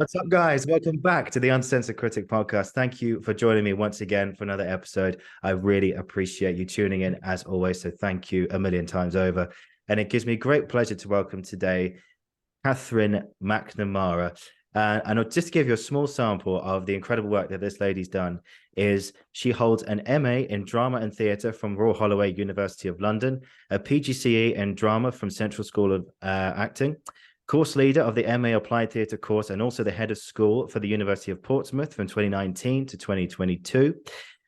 What's up, guys? Welcome back to the Uncensored Critic podcast. Thank you for joining me once again for another episode. I really appreciate you tuning in as always. So thank you a million times over. And it gives me great pleasure to welcome today Catherine McNamara. And just to give you a small sample of the incredible work that this lady's done, is she holds an MA in Drama and Theatre from Royal Holloway, University of London, a PGCE in Drama from Central School of Acting, course leader of the MA Applied Theatre course, and also the head of school for the University of Portsmouth from 2019 to 2022.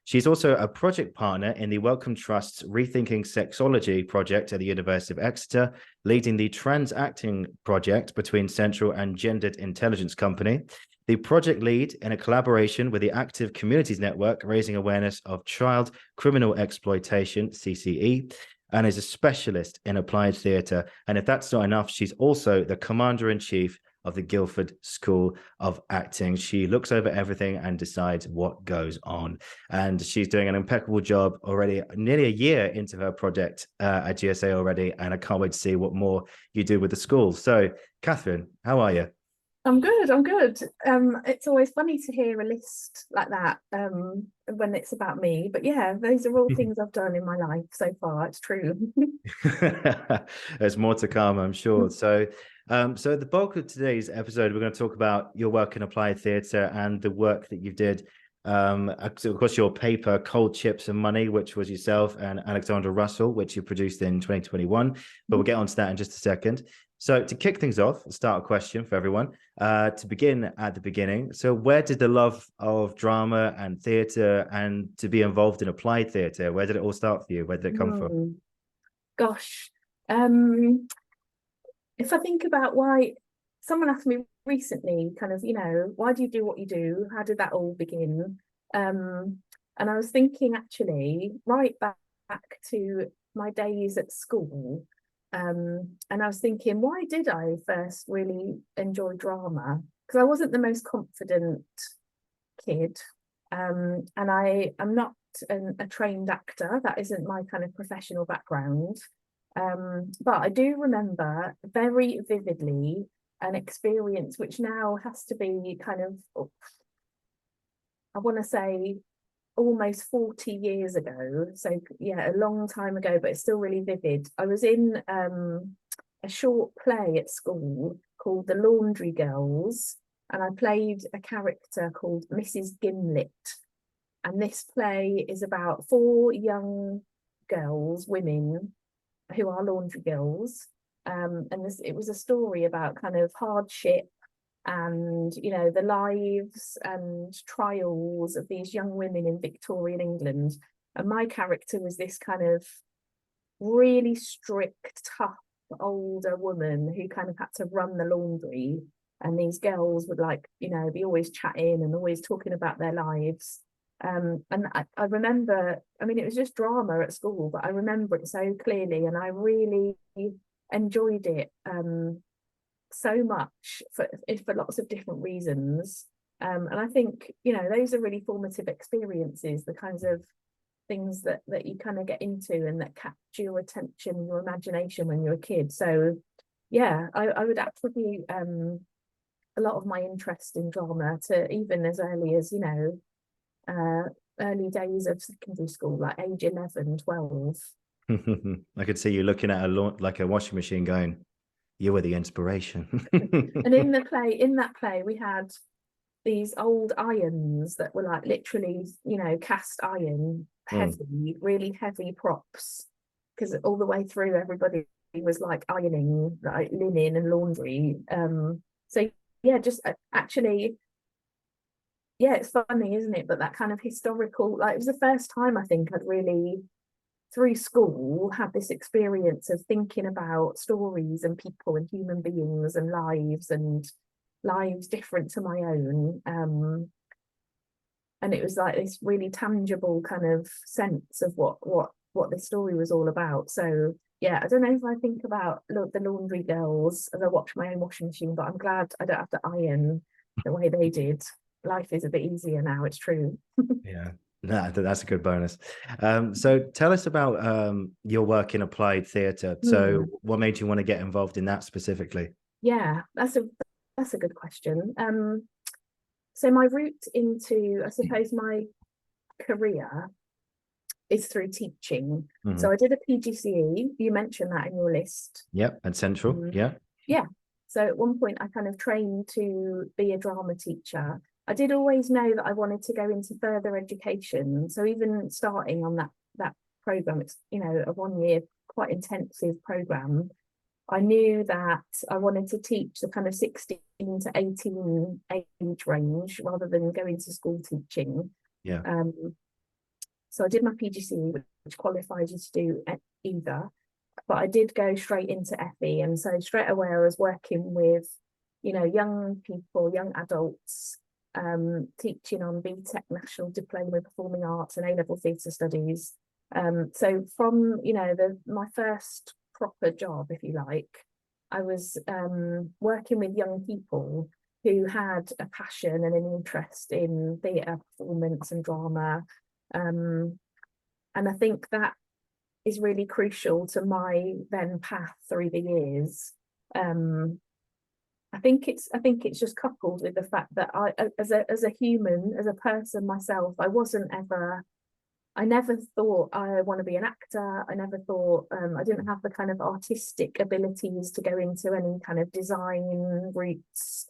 She's also a project partner in the Wellcome Trust's Rethinking Sexology project at the University of Exeter, leading the TransActing Project between Central and Gendered Intelligence Company, the project lead in a collaboration with the Active Communities Network, raising awareness of child criminal exploitation, CCE, and is a specialist in applied theatre. And if that's not enough, she's also the commander-in-chief of the Guildford School of Acting. She looks over everything and decides what goes on. And she's doing an impeccable job already, nearly a year into her project at GSA already. And I can't wait to see what more you do with the school. So, Catherine, how are you? I'm good. I'm good. It's always funny to hear a list like that when it's about me. But yeah, those are all things I've done in my life so far. It's true. There's more to come, I'm sure. So the bulk of today's episode, we're going to talk about your work in applied theatre and the work that you did. Of course, your paper, Cold Chips and Money, which was yourself and Alexandra Russell, which you produced in 2021. But we'll get on to that in just a second. So to kick things off, I'll start a question for everyone. To begin at the beginning, so where did the love of drama and theatre and to be involved in applied theatre, where did it all start for you? Where did it come from? Gosh, if I think about why, someone asked me recently, kind of, why do you do what you do? How did that all begin? And I was thinking actually right back to my days at school. And I was thinking, why did I first really enjoy drama? Because I wasn't the most confident kid. And I'm not a trained actor. That isn't my kind of professional background. But I do remember very vividly an experience which now has to be kind of, I want to say, almost 40 years ago. So yeah, a long time ago, but it's still really vivid. I was in a short play at school called The Laundry Girls, and I played a character called Mrs. Gimlet. And this play is about four young girls, women, who are laundry girls. It was a story about kind of hardship and the lives and trials of these young women in Victorian England. And my character was this kind of really strict, tough older woman who kind of had to run the laundry, and these girls would be always chatting and always talking about their lives. And I remember, I mean, it was just drama at school, but I remember it so clearly, and I really enjoyed it so much for lots of different reasons. And I think, those are really formative experiences, the kinds of things that you kind of get into and that capture your attention, your imagination when you're a kid. So yeah, I would attribute a lot of my interest in drama to even as early as, early days of secondary school, like age 11, 12. I could see you looking at a washing machine going, you were the inspiration. And in that play, we had these old irons that were like literally, cast iron, heavy, really heavy props, because all the way through everybody was like ironing like linen and laundry. So yeah, just actually, yeah, it's funny, isn't it? But that kind of historical, like, it was the first time I think I'd really, through school, had this experience of thinking about stories and people and human beings and lives different to my own. And it was like this really tangible kind of sense of what this story was all about. So yeah, I don't know if I think about the Laundry Girls as I watch my own washing machine, but I'm glad I don't have to iron the way they did. Life is a bit easier now, it's true. Yeah, no, that's a good bonus. So tell us about your work in applied theatre. So what made you want to get involved in that specifically? Yeah, that's That's a good question. So my route into, I suppose, my career is through teaching. So I did a PGCE. You mentioned that in your list. Yep, and Central. Yeah. So at one point I kind of trained to be a drama teacher. I did always know that I wanted to go into further education. So even starting on that program, it's, you know, a 1 year quite intensive program. I knew that I wanted to teach the kind of 16 to 18 age range rather than go into school teaching. Yeah. So I did my PGCE, which qualifies you to do either, but I did go straight into FE. And so straight away I was working with, you know, young people, young adults, teaching on BTEC National Diploma in Performing Arts and A-level Theatre Studies. So from, you know, my first proper job, if you like, I was working with young people who had a passion and an interest in theatre performance and drama. And I think that is really crucial to my then path through the years. I think it's just coupled with the fact that I, as a human, as a person myself, I never thought I want to be an actor. I never thought, I didn't have the kind of artistic abilities to go into any kind of design routes.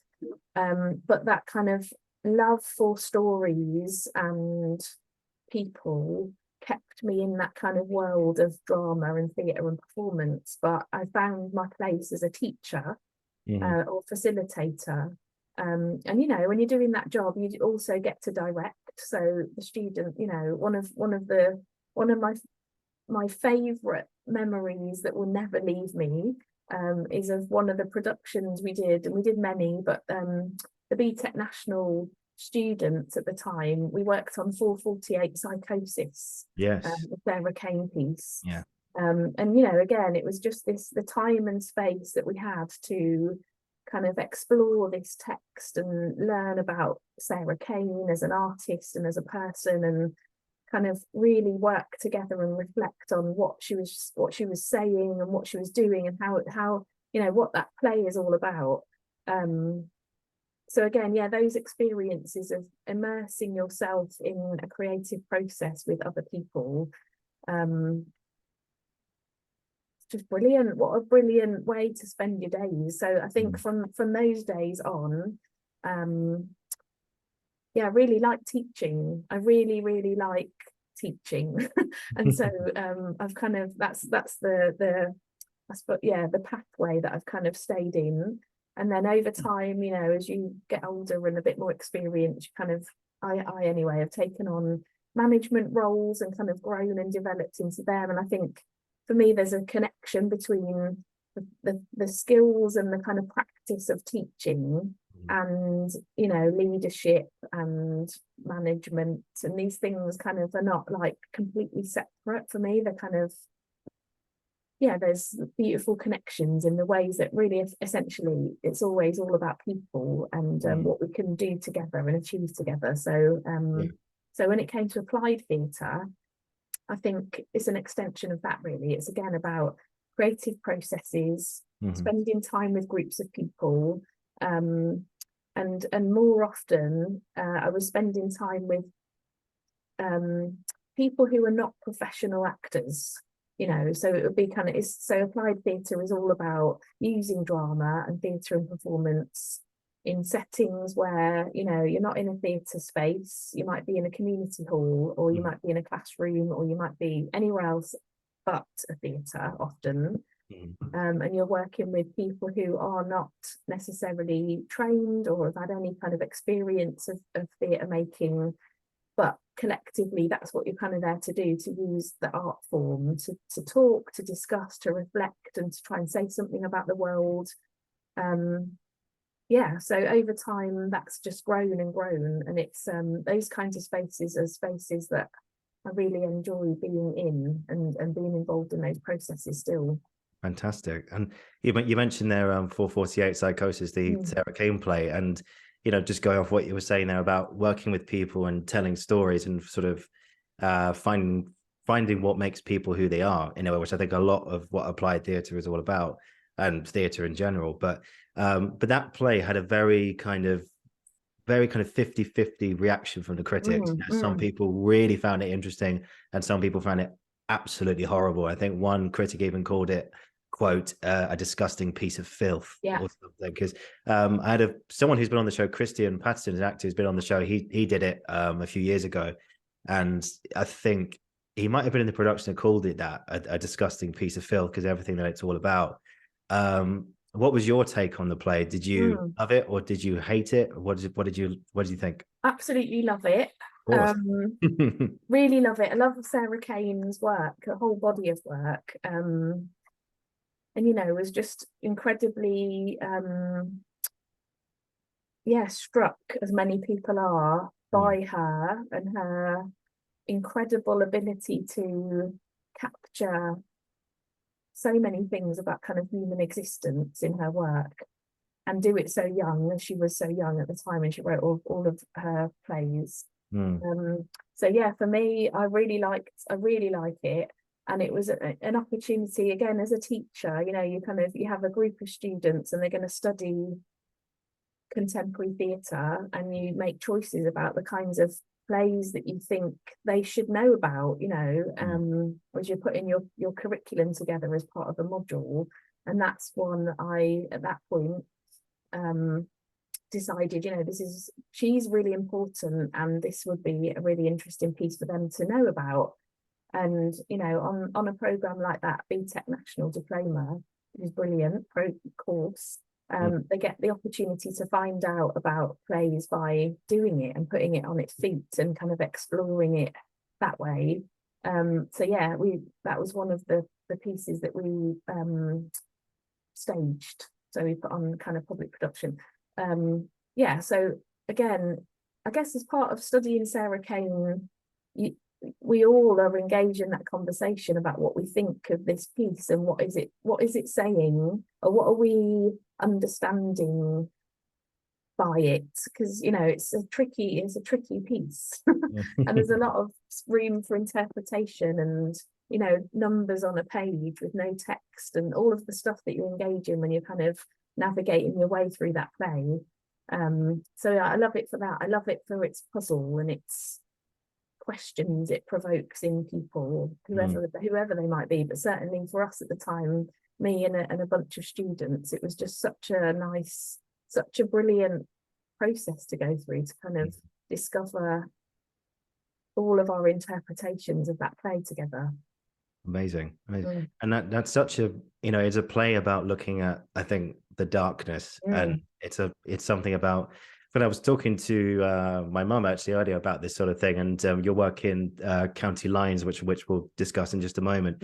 But that kind of love for stories and people kept me in that kind of world of drama and theatre and performance. But I found my place as a teacher or facilitator. And you know, when you're doing that job, you also get to direct. So the student, you know, one of my favourite memories that will never leave me is of one of the productions we did, and we did many, but the BTEC National students at the time, we worked on 448 Psychosis. Yes. The Sarah Kane piece. Yeah. And you know, again, it was just the time and space that we had to kind of explore this text and learn about Sarah Kane as an artist and as a person, and kind of really work together and reflect on what she was saying and what she was doing, and how you know what that play is all about. So again, yeah, those experiences of immersing yourself in a creative process with other people, it's just brilliant. What a brilliant way to spend your days. So I think from those days on, yeah, I really like teaching. I really like teaching. And so I've kind of that's the pathway that I've kind of stayed in. And then over time, you know, as you get older and a bit more experienced, you kind of, I anyway, have taken on management roles and kind of grown and developed into them. And I think for me, there's a connection between the skills and the kind of practice of teaching and, you know, leadership and management. And these things kind of are not like completely separate for me. They're kind of, yeah, there's beautiful connections in the ways that really essentially it's always all about people and what we can do together and achieve together. So so when it came to applied theatre, I think it's an extension of that really. It's again about creative processes, spending time with groups of people, and more often I was spending time with people who are not professional actors. You know, so it would be kind of, so applied theatre is all about using drama and theatre and performance in settings where, you know, you're not in a theatre space, you might be in a community hall, or you might be in a classroom, or you might be anywhere else but a theatre often. And you're working with people who are not necessarily trained or have had any kind of experience of theatre making, but collectively that's what you're kind of there to do, to use the art form to talk, to discuss, to reflect, and to try and say something about the world. Yeah, so over time that's just grown and grown, and it's those kinds of spaces are spaces that I really enjoy being in and being involved in those processes still. Fantastic. And you mentioned there 448 Psychosis, the Sarah Kane play, and you know, just going off what you were saying there about working with people and telling stories and sort of finding what makes people who they are, in a way, which I think a lot of what applied theatre is all about, and theatre in general. But But that play had a very kind of 50-50 reaction from the critics. Some people really found it interesting, and some people found it absolutely horrible. I think one critic even called it, quote, a disgusting piece of filth, or something. Because I had someone who's been on the show, Christian Patterson, an actor who's been on the show. He did it a few years ago, and I think he might have been in the production and called it that, a disgusting piece of filth, because everything that it's all about. What was your take on the play? Did you love it, or did you hate it? What did you think? Absolutely love it. Really love it. I love Sarah Kane's work, a whole body of work. And was just incredibly struck, as many people are, by her and her incredible ability to capture so many things about kind of human existence in her work, and do it so young, as she was so young at the time when she wrote all of her plays. So yeah, for me, I really like it, and it was an opportunity again as a teacher. You have a group of students and they're going to study contemporary theatre, and you make choices about the kinds of plays that you think they should know about, as you're putting your curriculum together as part of a module. And that's one that I, at that point, decided, she's really important, and this would be a really interesting piece for them to know about. And on a program like that, BTEC National Diploma, which is brilliant course, they get the opportunity to find out about plays by doing it and putting it on its feet and kind of exploring it that way. So yeah, that was one of the pieces that we staged. So we put on kind of public production. So again, I guess as part of studying Sarah Kane, we all are engaged in that conversation about what we think of this piece, and what is it saying, or what are we understanding by it, because it's a tricky piece. And there's a lot of room for interpretation, and numbers on a page with no text, and all of the stuff that you engage in when you're kind of navigating your way through that play. So I love it for that. I love it for its puzzle and its questions it provokes in people, whoever they might be. But certainly for us at the time, me and a bunch of students, it was just such a brilliant process to go through, to kind of discover all of our interpretations of that play together. Amazing. And that's such a, it's a play about looking at, I think, the darkness, and it's something about, when I was talking to my mum actually earlier about this sort of thing, and your work in County Lines, which we'll discuss in just a moment.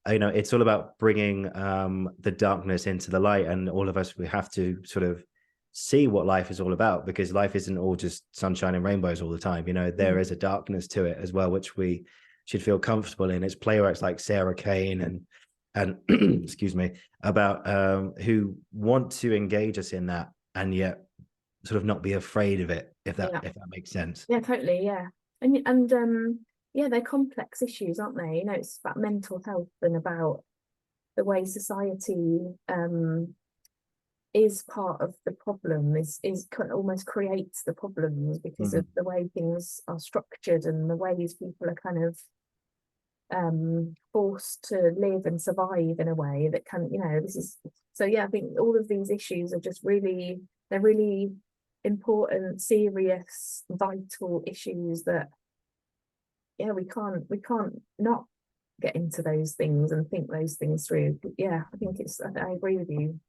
It's all about bringing the darkness into the light, and all of us, we have to sort of see what life is all about, because life isn't all just sunshine and rainbows all the time. There is a darkness to it as well, which we should feel comfortable in. It's playwrights like Sarah Kane and excuse me, about who want to engage us in that, and yet sort of not be afraid of it, if that makes sense. Yeah, totally. Yeah. And they're complex issues, aren't they? It's about mental health, and about the way society is part of the problem, is almost creates the problems, because of the way things are structured and the ways people are kind of forced to live and survive in a way that can, this is, so yeah, I think all of these issues are just really important, serious, vital issues that we can't not get into those things and think those things through. Yeah, I think I agree with you.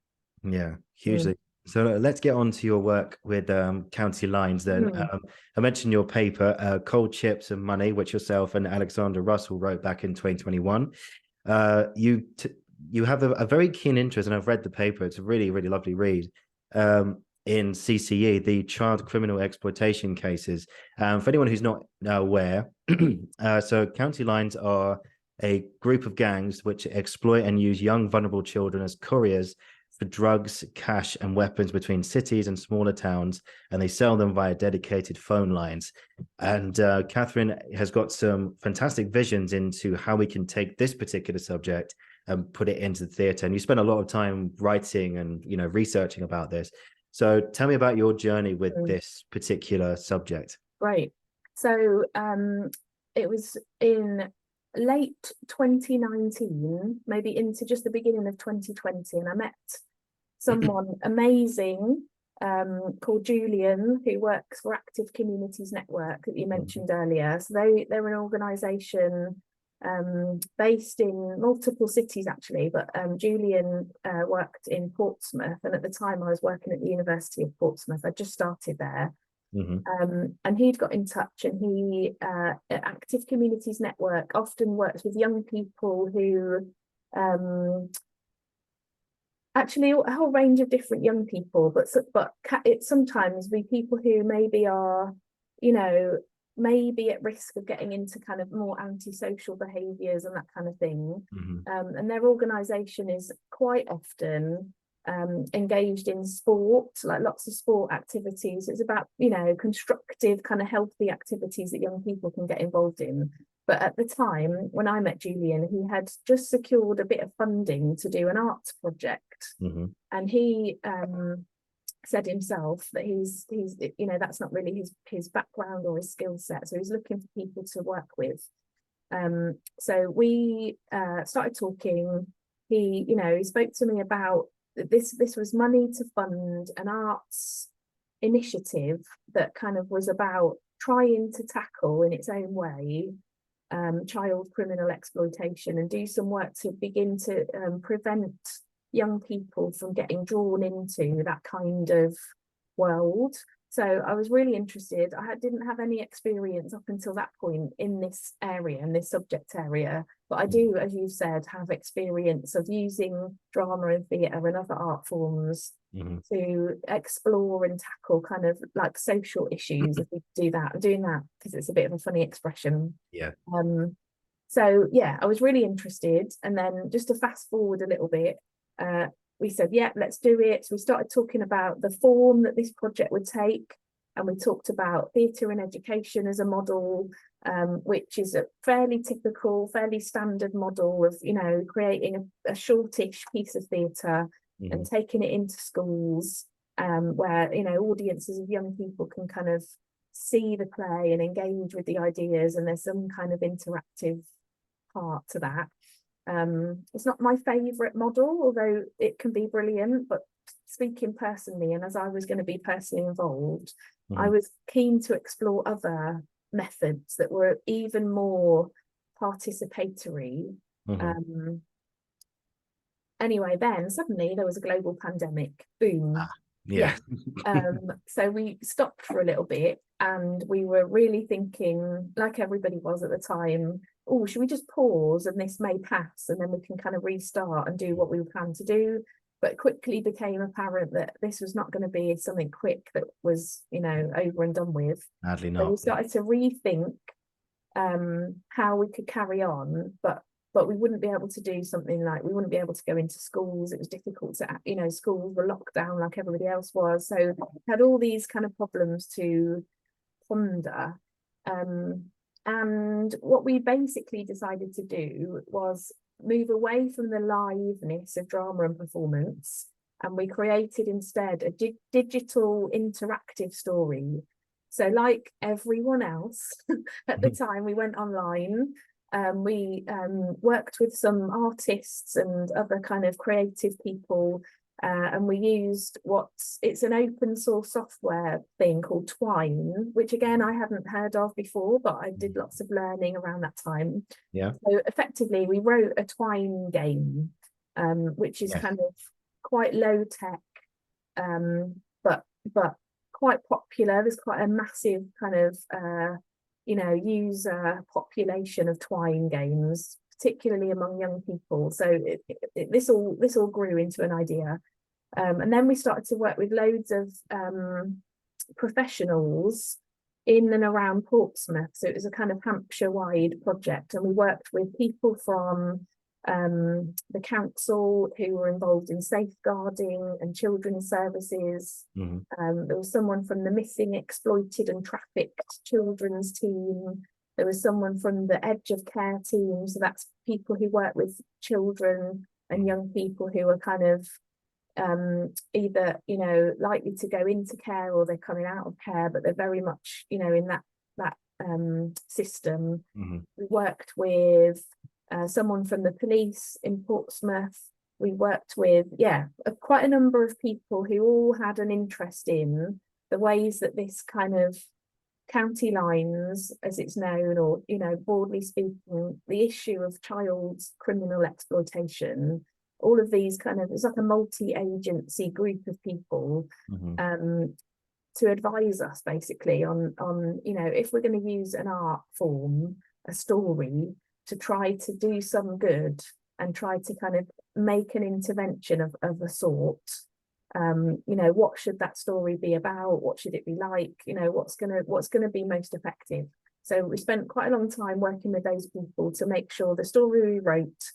Yeah, hugely. So let's get on to your work with County Lines then. I mentioned your paper, Cold Chips and Money, which yourself and Alexander Russell wrote back in 2021. You have a very keen interest, and I've read the paper. It's a really, really lovely read, in CCE, the child criminal exploitation cases. For anyone who's not aware, so County Lines are a group of gangs which exploit and use young, vulnerable children as couriers for drugs, cash, and weapons between cities and smaller towns, and they sell them via dedicated phone lines. And Catherine has got some fantastic visions into how we can take this particular subject and put it into theatre. And you spent a lot of time writing and, you know, researching about this. So tell me about your journey with this particular subject. Right. So it was in late 2019, maybe into just the beginning of 2020, and I met someone amazing called Julian, who works for Active Communities Network that you mentioned earlier. So they're an organisation based in multiple cities actually, but Julian worked in Portsmouth, and at the time I was working at the University of Portsmouth. I just started there. And he'd got in touch, and he at Active Communities Network often works with young people who actually a whole range of different young people, but it sometimes be people who maybe are, you know, maybe at risk of getting into kind of more antisocial behaviours and that kind of thing. And their organisation is quite often engaged in sport, like lots of sport activities. It's about, you know, constructive, kind of healthy activities that young people can get involved in. But at the time when I met Julian, he had just secured a bit of funding to do an arts project, and he said himself that he's you know, that's not really his background or his skill set, so he's looking for people to work with. So we started talking. He, you know, he spoke to me about this was money to fund an arts initiative that kind of was about trying to tackle in its own way child criminal exploitation, and do some work to begin to prevent young people from getting drawn into that kind of world. So I was really interested. I didn't have any experience up until that point in this area, in this subject area, but I do, as you said, have experience of using drama and theatre and other art forms to explore and tackle kind of like social issues. If we do that, I'm doing that because it's a bit of a funny expression. So yeah, I was really interested. And then just to fast forward a little bit, we said, yeah, let's do it. So we started talking about the form that this project would take, and we talked about theatre in education as a model, which is a fairly typical, fairly standard model of, you know, creating a shortish piece of theatre and taking it into schools, where, you know, audiences of young people can kind of see the play and engage with the ideas, and there's some kind of interactive part to that. It's not my favourite model, although it can be brilliant, but speaking personally, and as I was going to be personally involved, I was keen to explore other methods that were even more participatory. Anyway, then suddenly there was a global pandemic. Boom. So we stopped for a little bit, and we were really thinking, like everybody was at the time, oh, should we just pause and this may pass, and then we can kind of restart and do what we planned to do. But it quickly became apparent that this was not going to be something quick that was, you know, over and done with. Sadly not. So we started to rethink how we could carry on, but we wouldn't be able to do something like, we wouldn't be able to go into schools. It was difficult to, you know, schools were locked down like everybody else was. So had all these kind of problems to ponder. And what we basically decided to do was move away from the liveness of drama and performance, and we created instead a digital interactive story. So like everyone else at the time, we went online. We worked with some artists and other kind of creative people, and we used it's an open source software thing called Twine, which again I hadn't heard of before, but I did lots of learning around that time. So effectively we wrote a Twine game, which is kind of quite low tech, but quite popular. There's quite a massive kind of you know, user population of Twine games, particularly among young people. So this all grew into an idea, and then we started to work with loads of professionals in and around Portsmouth. So it was a kind of Hampshire-wide project, and we worked with people from the council who were involved in safeguarding and children's services. There was someone from the missing, exploited and trafficked children's team. There was someone from the Edge of Care team, so that's people who work with children and young people who are kind of either, you know, likely to go into care or they're coming out of care, but they're very much, you know, in that system. We worked with someone from the police in Portsmouth. We worked with, quite a number of people who all had an interest in the ways that this kind of county lines, as it's known, or, you know, broadly speaking, the issue of child criminal exploitation, all of these kind of, it's like a multi-agency group of people to advise us basically on, you know, if we're going to use an art form, a story, to try to do some good and try to kind of make an intervention of a sort. You know, what should that story be about? What should it be like? You know, what's gonna be most effective? So we spent quite a long time working with those people to make sure the story we wrote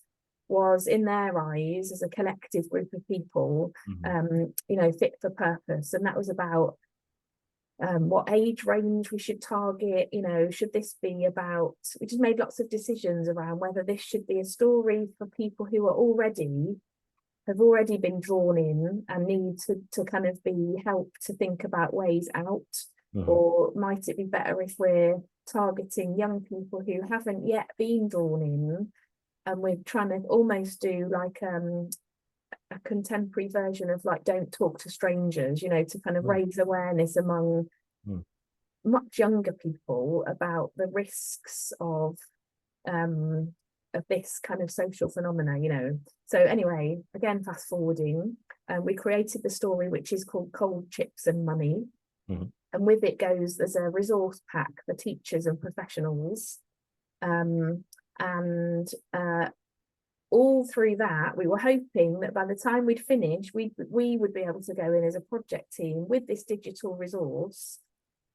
was, in their eyes, as a collective group of people, you know, fit for purpose. And that was about what age range we should target. You know, should this be about, we just made lots of decisions around whether this should be a story for people who are have already been drawn in and need to kind of be helped to think about ways out, or might it be better if we're targeting young people who haven't yet been drawn in, and we're trying to almost do like a contemporary version of like Don't Talk to Strangers, you know, to kind of raise awareness among much younger people about the risks of this kind of social phenomena, you know. So anyway, again, fast forwarding, we created the story, which is called Cold Chips and Money. And with it goes, there's a resource pack for teachers and professionals. And all through that, we were hoping that by the time we'd finished, we would be able to go in as a project team with this digital resource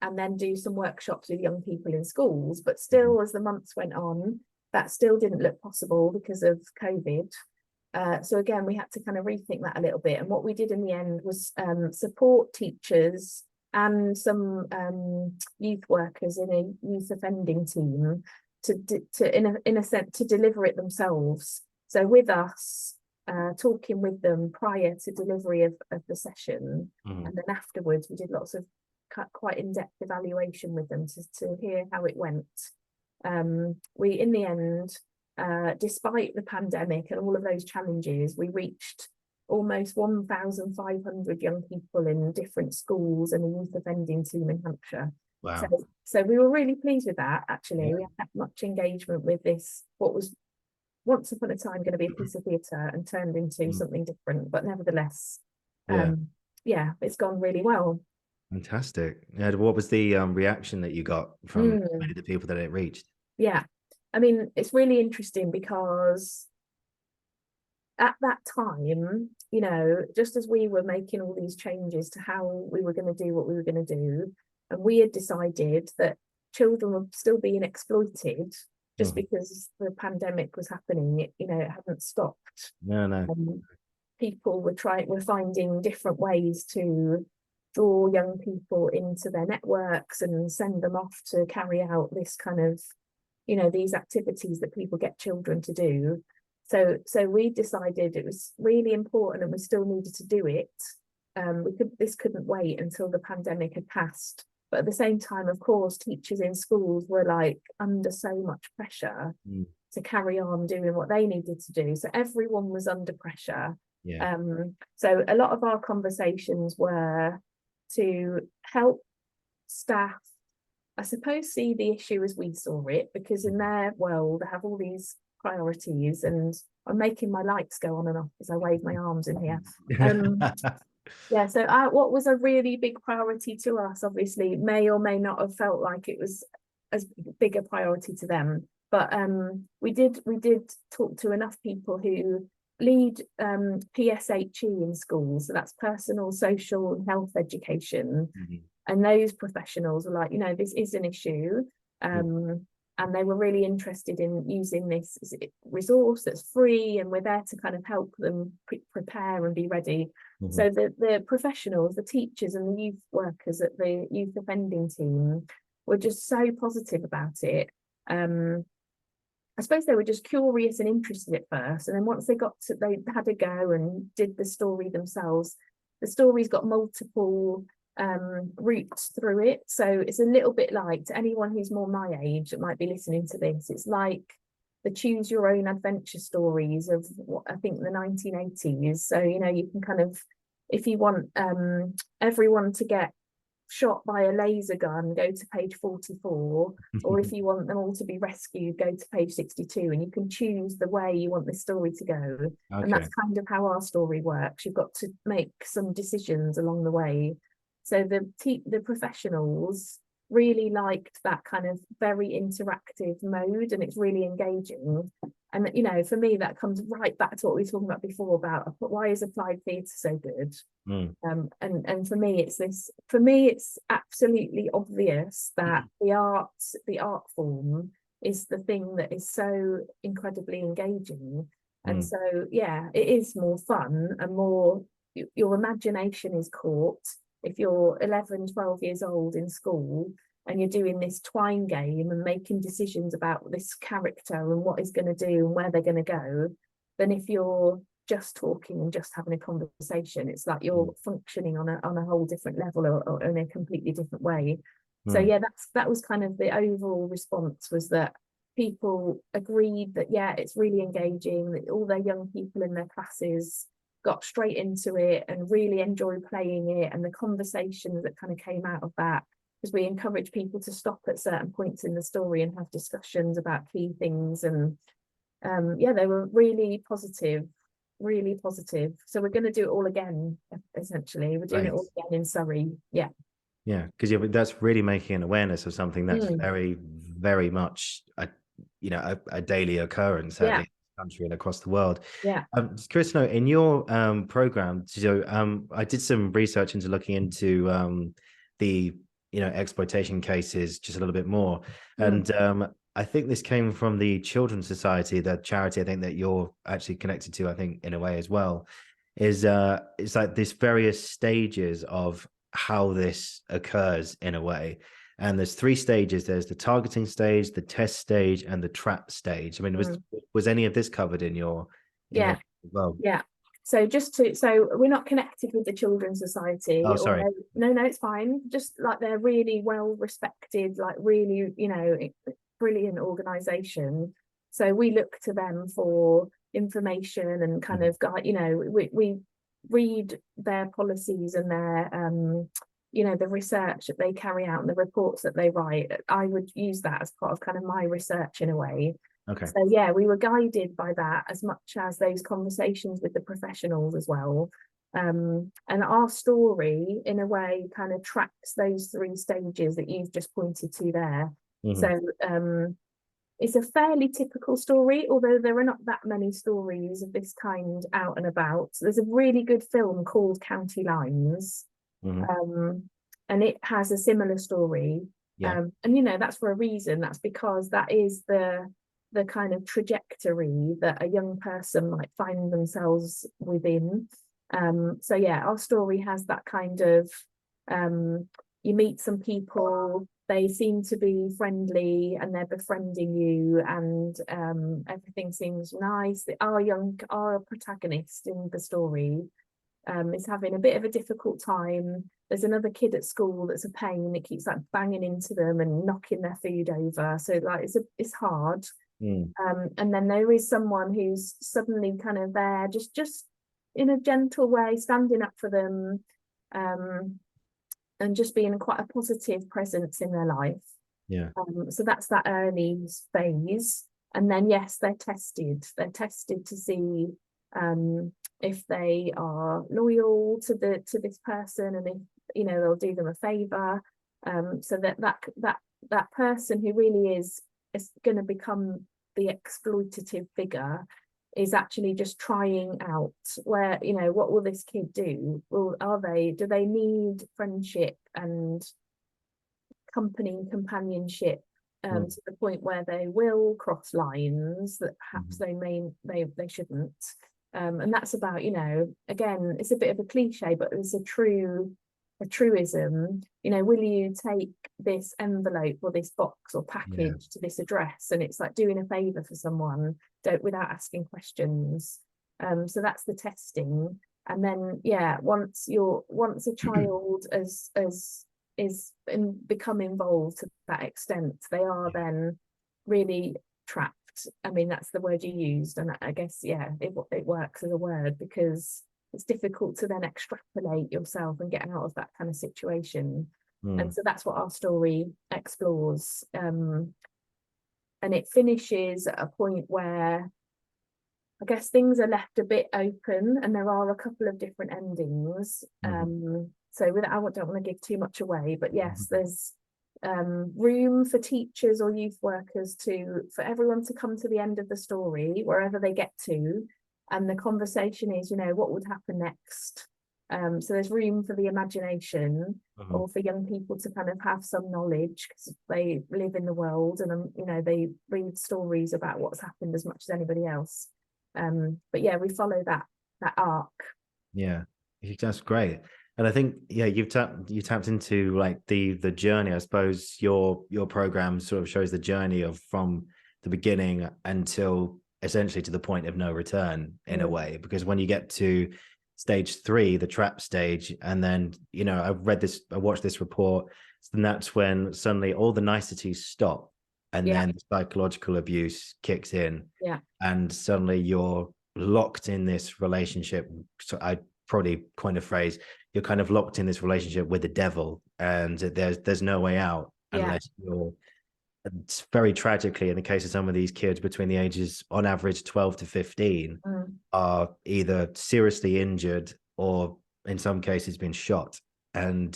and then do some workshops with young people in schools. But still, as the months went on, that still didn't look possible because of COVID. So again, we had to kind of rethink that a little bit. And what we did in the end was support teachers and some youth workers in a youth offending team to in a sense to deliver it themselves. So with us, talking with them prior to delivery of the session, and then afterwards we did lots of quite in-depth evaluation with them to hear how it went. We, in the end, despite the pandemic and all of those challenges, we reached almost 1,500 young people in different schools and a youth offending team in Hampshire. Wow. So we were really pleased with that, actually. We had that much engagement with this, what was once upon a time going to be a piece of theatre and turned into something different, but nevertheless, it's gone really well. Fantastic. What was the reaction that you got from many of the people that it reached? Yeah, I mean, it's really interesting because at that time, you know, just as we were making all these changes to how we were going to do what we were going to do, and we had decided that children were still being exploited just because the pandemic was happening, it hadn't stopped. No. People were finding different ways to draw young people into their networks and send them off to carry out this kind of, these activities that people get children to do. So we decided it was really important and we still needed to do it. This couldn't wait until the pandemic had passed. But at the same time, of course, teachers in schools were like under so much pressure to carry on doing what they needed to do. So everyone was under pressure. Yeah. So a lot of our conversations were to help staff, I suppose, see the issue as we saw it, because in their world, they have all these priorities, and I'm making my lights go on and off as I wave my arms in here. So what was a really big priority to us, obviously, may or may not have felt like it was as big a priority to them. But we did talk to enough people who lead PSHE in schools, so that's personal, social and health education. And those professionals were like, this is an issue. And they were really interested in using this resource that's free, and we're there to kind of help them prepare and be ready. So the professionals, the teachers and the youth workers at the youth offending team were just so positive about it. I suppose they were just curious and interested at first, and then once they had a go and did the story themselves. The story's got multiple routes through it, so it's a little bit like, to anyone who's more my age that might be listening to this, it's like the choose your own adventure stories of what I think the 1980s. So you know, you can kind of, if you want everyone to get shot by a laser gun, go to page 44, or if you want them all to be rescued, go to page 62, and you can choose the way you want the story to go. And that's kind of how our story works. You've got to make some decisions along the way. So the professionals really liked that kind of very interactive mode, and it's really engaging. And you know, for me, that comes right back to what we were talking about before about why is applied theatre so good. And for me, it's absolutely obvious that the art form is the thing that is so incredibly engaging. And so yeah, it is more fun and more, your imagination is caught. If you're 11, 12 years old in school and you're doing this twine game and making decisions about this character and what he's going to do and where they're going to go, then if you're just talking and just having a conversation, it's like you're functioning on a whole different level, or in a completely different way. So yeah, that was kind of the overall response, was that people agreed that yeah, it's really engaging, that all their young people in their classes got straight into it and really enjoyed playing it, and the conversations that kind of came out of that, because we encourage people to stop at certain points in the story and have discussions about key things. And yeah, they were really positive. So we're going to do it all again, essentially. We're doing it all again in Surrey. Yeah, because that's really making an awareness of something that's very, very much a daily occurrence in this country and across the world. Chris, no, in your program, so I did some research into looking into the exploitation cases just a little bit more, and I think this came from the Children's Society, the charity I think that you're actually connected to, I think, in a way as well. It's like this various stages of how this occurs in a way. And there's 3 stages. There's the targeting stage, the test stage, and the trap stage. I mean, was any of this covered in your as well? Yeah. So so we're not connected with the Children's Society. Oh, sorry. No, it's fine. Just like, they're really well respected, like really, brilliant organization. So we look to them for information and kind of guide, we read their policies and their the research that they carry out and the reports that they write. I would use that as part of kind of my research in a way. Okay. So yeah, we were guided by that as much as those conversations with the professionals as well. And our story in a way kind of tracks those 3 stages that you've just pointed to there. So it's a fairly typical story, although there are not that many stories of this kind out and about. So there's a really good film called County Lines, and it has a similar story. And that's for a reason. That's because that is the kind of trajectory that a young person might find themselves within. So yeah, our story has that kind of, you meet some people, they seem to be friendly and they're befriending you, and everything seems nice. Our protagonist in the story is having a bit of a difficult time. There's another kid at school that's a pain. It keeps like banging into them and knocking their food over. So like it's hard. And then there is someone who's suddenly kind of there, just in a gentle way, standing up for them, and just being quite a positive presence in their life. So that's that early phase. And then yes, they're tested to see if they are loyal to this person, and if they'll do them a favor, so that person who really is going to become the exploitative figure is actually just trying out where, what will this kid do? Do they need friendship and company and companionship to the point where they will cross lines that perhaps they shouldn't? And that's about, again, it's a bit of a cliche, but it's a true a truism, you know, will you take this envelope or this box or package to this address? And it's like doing a favor for someone, without asking questions. So that's the testing. And then once a child is become involved to that extent, they are then really trapped. I mean, that's the word you used, and I guess it works as a word, because it's difficult to then extrapolate yourself and get out of that kind of situation. And so that's what our story explores. And it finishes at a point where I guess things are left a bit open, and there are a couple of different endings. So I don't want to give too much away, but yes, there's room for teachers or youth workers for everyone to come to the end of the story, wherever they get to. And the conversation is, you know, what would happen next? So there's room for the imagination, or for young people to kind of have some knowledge, because they live in the world, and you know, they read stories about what's happened as much as anybody else. But yeah, we follow that arc. Yeah, that's great. And I think you tapped into like the journey. I suppose your program sort of shows the journey of from the beginning until essentially to the point of no return in a way, because when you get to stage 3, the trap stage, and then, you know, I watched this report, and that's when suddenly all the niceties stop, and then the psychological abuse kicks in, and suddenly you're locked in this relationship. So I probably coined a phrase, you're kind of locked in this relationship with the devil, and there's no way out unless you're, it's very tragically, in the case of some of these kids between the ages on average 12 to 15 are either seriously injured or in some cases been shot. And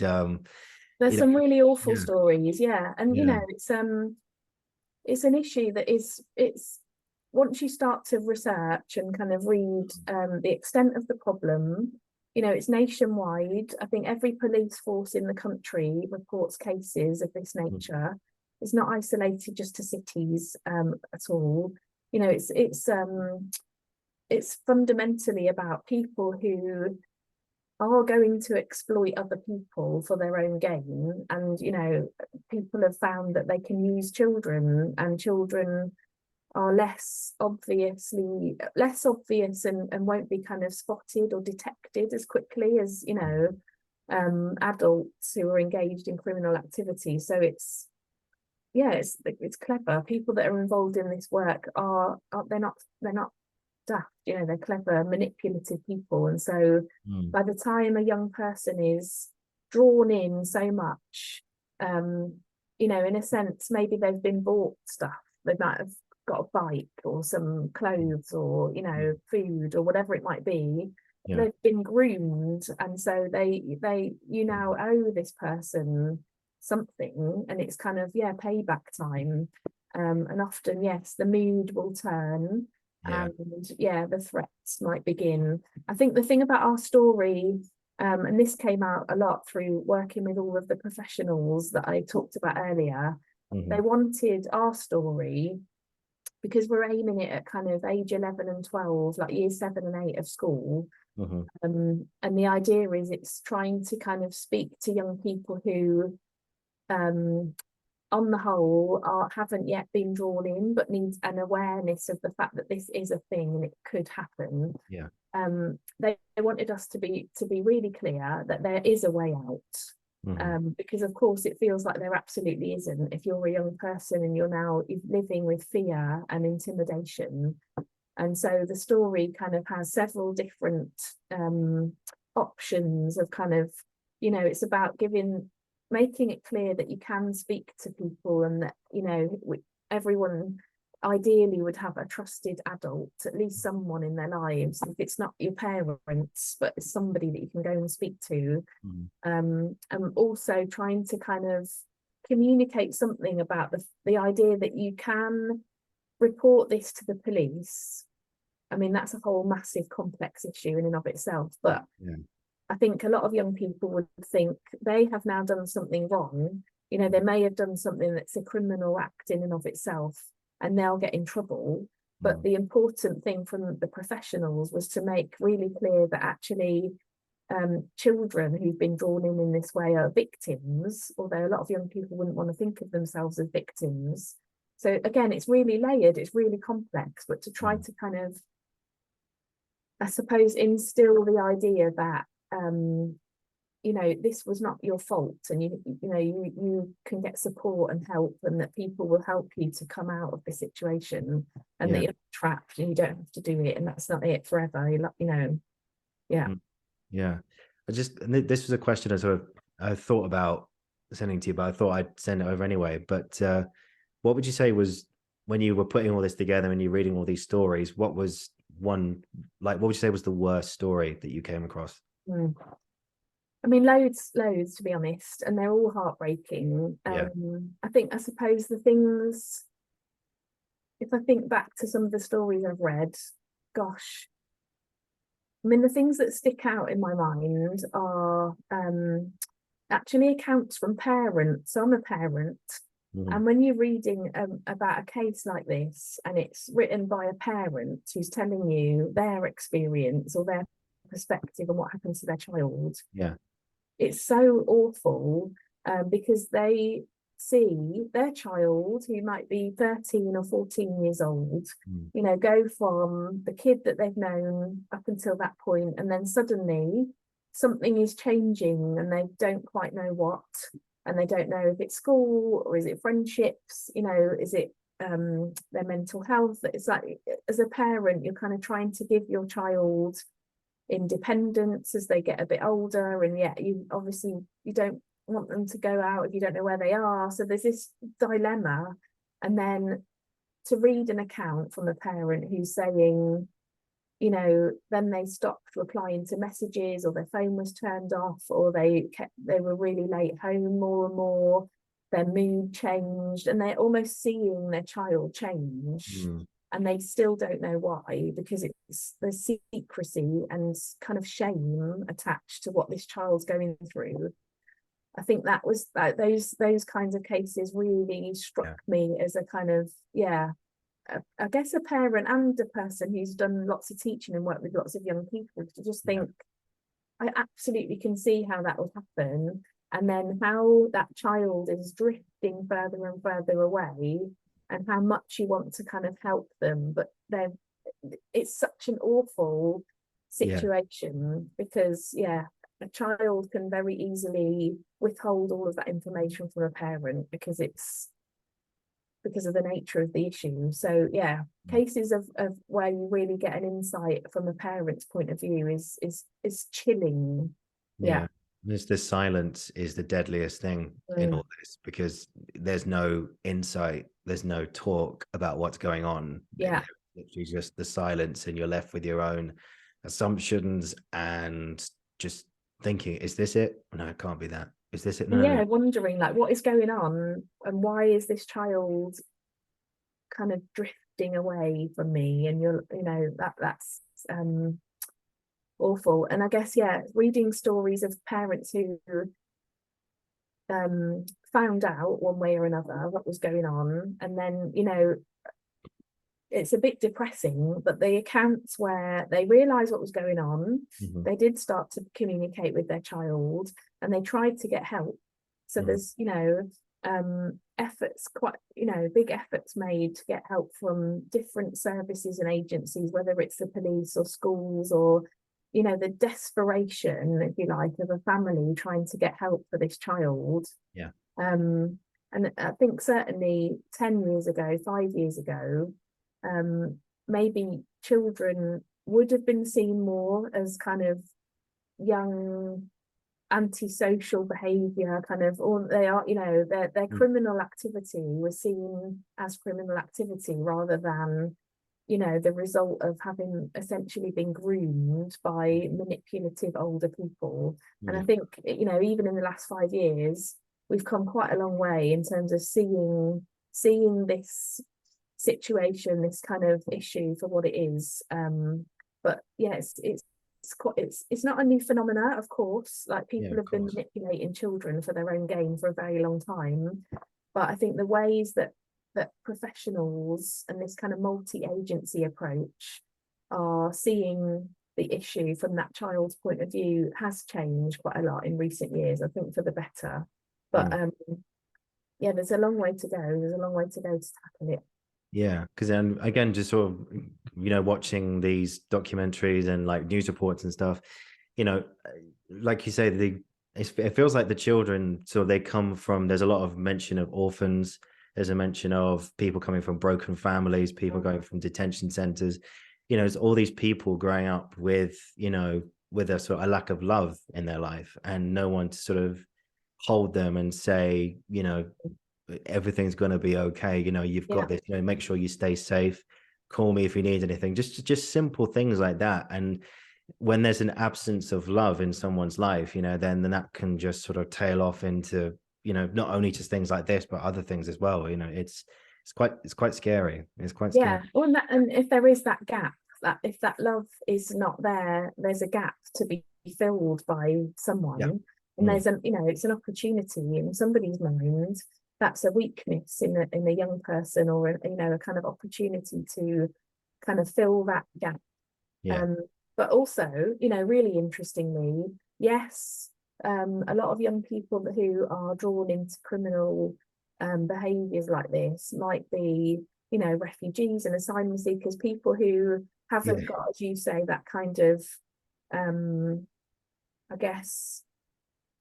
there's some really awful stories, and you know, it's an issue that it's once you start to research and kind of read the extent of the problem, you know, it's nationwide. I think every police force in the country reports cases of this nature. It's not isolated just to cities at all. You know, it's fundamentally about people who are going to exploit other people for their own gain. And, you know, people have found that they can use children, and children are less obvious and won't be kind of spotted or detected as quickly as, you know, adults who are engaged in criminal activity. So it's clever. People that are involved in this work they're not daft, you know, they're clever, manipulative people. And so by the time a young person is drawn in so much, you know, in a sense, maybe they've been bought stuff. They might have got a bike or some clothes or, you know, food or whatever it might be. They've been groomed, and so you now owe this person something, and it's kind of payback time. And often the mood will turn, and the threats might begin. I think the thing about our story, and this came out a lot through working with all of the professionals that I talked about earlier, they wanted our story because we're aiming it at kind of age 11 and 12, like year 7 and 8 of school. And the idea is it's trying to kind of speak to young people who on the whole haven't yet been drawn in, but needs an awareness of the fact that this is a thing and it could happen. They wanted us to be really clear that there is a way out, because of course it feels like there absolutely isn't if you're a young person and you're now living with fear and intimidation. And so the story kind of has several different options of kind of, you know, it's about making it clear that you can speak to people, and that, you know, everyone ideally would have a trusted adult, at least someone in their lives. If it's not your parents, but it's somebody that you can go and speak to. And also trying to kind of communicate something about the idea that you can report this to the police. I mean, that's a whole massive complex issue in and of itself, but I think a lot of young people would think they have now done something wrong. You know, they may have done something that's a criminal act in and of itself, and they'll get in trouble. But the important thing from the professionals was to make really clear that actually children who've been drawn in this way are victims, although a lot of young people wouldn't want to think of themselves as victims. So again, it's really layered, it's really complex, but to try to kind of, I suppose, instill the idea that you know, this was not your fault, and you can get support and help, and that people will help you to come out of the situation, and that you're not trapped and you don't have to do it, and that's not it forever. You know, yeah. This was a question I thought about sending to you, but I thought I'd send it over anyway. But what would you say was, when you were putting all this together and you're reading all these stories, what was one, like, what would you say was the worst story that you came across? I mean, loads, to be honest, and they're all heartbreaking. I suppose the things, if I think back to some of the stories I've read, gosh, I mean, the things that stick out in my mind are actually accounts from parents. So I'm a parent, and when you're reading about a case like this, and it's written by a parent who's telling you their experience or their perspective on what happened to their child, it's so awful, because they see their child, who might be 13 or 14 years old, you know, go from the kid that they've known up until that point, and then suddenly something is changing and they don't quite know what, and they don't know if it's school or is it friendships, you know, is it their mental health. It's like, as a parent, you're kind of trying to give your child independence as they get a bit older, and yet you don't want them to go out if you don't know where they are. So there's this dilemma, and then to read an account from a parent who's saying, you know, then they stopped replying to messages, or their phone was turned off, or they were really late home more and more, their mood changed, and they're almost seeing their child change, and they still don't know why, because the secrecy and kind of shame attached to what this child's going through. I think that was those kinds of cases really struck me as a kind of, I guess a parent and a person who's done lots of teaching and worked with lots of young people, to just think, I absolutely can see how that would happen, and then how that child is drifting further and further away, and how much you want to kind of help them, but it's such an awful situation, because a child can very easily withhold all of that information from a parent because of the nature of the issue. So cases of where you really get an insight from a parent's point of view is chilling. The silence is the deadliest thing in all this, because there's no insight, there's no talk about what's going on. It's just the silence, and you're left with your own assumptions and just thinking, is this it? No, it can't be that. Is this it? No. Wondering, like, what is going on, and why is this child kind of drifting away from me? And that's awful. And I guess reading stories of parents who found out one way or another what was going on, and then it's a bit depressing, but the accounts where they realized what was going on, they did start to communicate with their child, and they tried to get help. So there's efforts, big efforts made to get help from different services and agencies, whether it's the police or schools, or the desperation, if you like, of a family trying to get help for this child. And I think certainly 10 years ago, 5 years ago, maybe children would have been seen more as kind of young antisocial behavior, kind of, or they are, their criminal activity was seen as criminal activity, rather than the result of having essentially been groomed by manipulative older people. And I think even in the last 5 years we've come quite a long way in terms of seeing this situation, this kind of issue, for what it is. But it's not a new phenomena, of course. Like, people have been manipulating children for their own gain for a very long time, but I think the ways that professionals and this kind of multi-agency approach are seeing the issue from that child's point of view has changed quite a lot in recent years, I think for the better. But yeah, there's a long way to go. There's a long way to go to tackle it. Yeah, because then again, just sort of, watching these documentaries and like news reports and stuff, like you say, it feels like the children, so they come from, there's a lot of mention of orphans, there's a mention of people coming from broken families, people going from detention centers, there's all these people growing up with, with a sort of a lack of love in their life, and no one to sort of hold them and say, everything's going to be okay, you've got this, make sure you stay safe, call me if you need anything, just simple things like that. And when there's an absence of love in someone's life, then that can just sort of tail off into, not only just things like this, but other things as well. It's quite scary. It's quite scary. Well, and if there is that gap, that if that love is not there, there's a gap to be filled by someone. And there's it's an opportunity in somebody's mind. That's a weakness in a young person, or a kind of opportunity to kind of fill that gap. But also, really interestingly, yes, a lot of young people who are drawn into criminal behaviours like this might be, refugees and asylum seekers, people who haven't got, as you say, that kind of, I guess,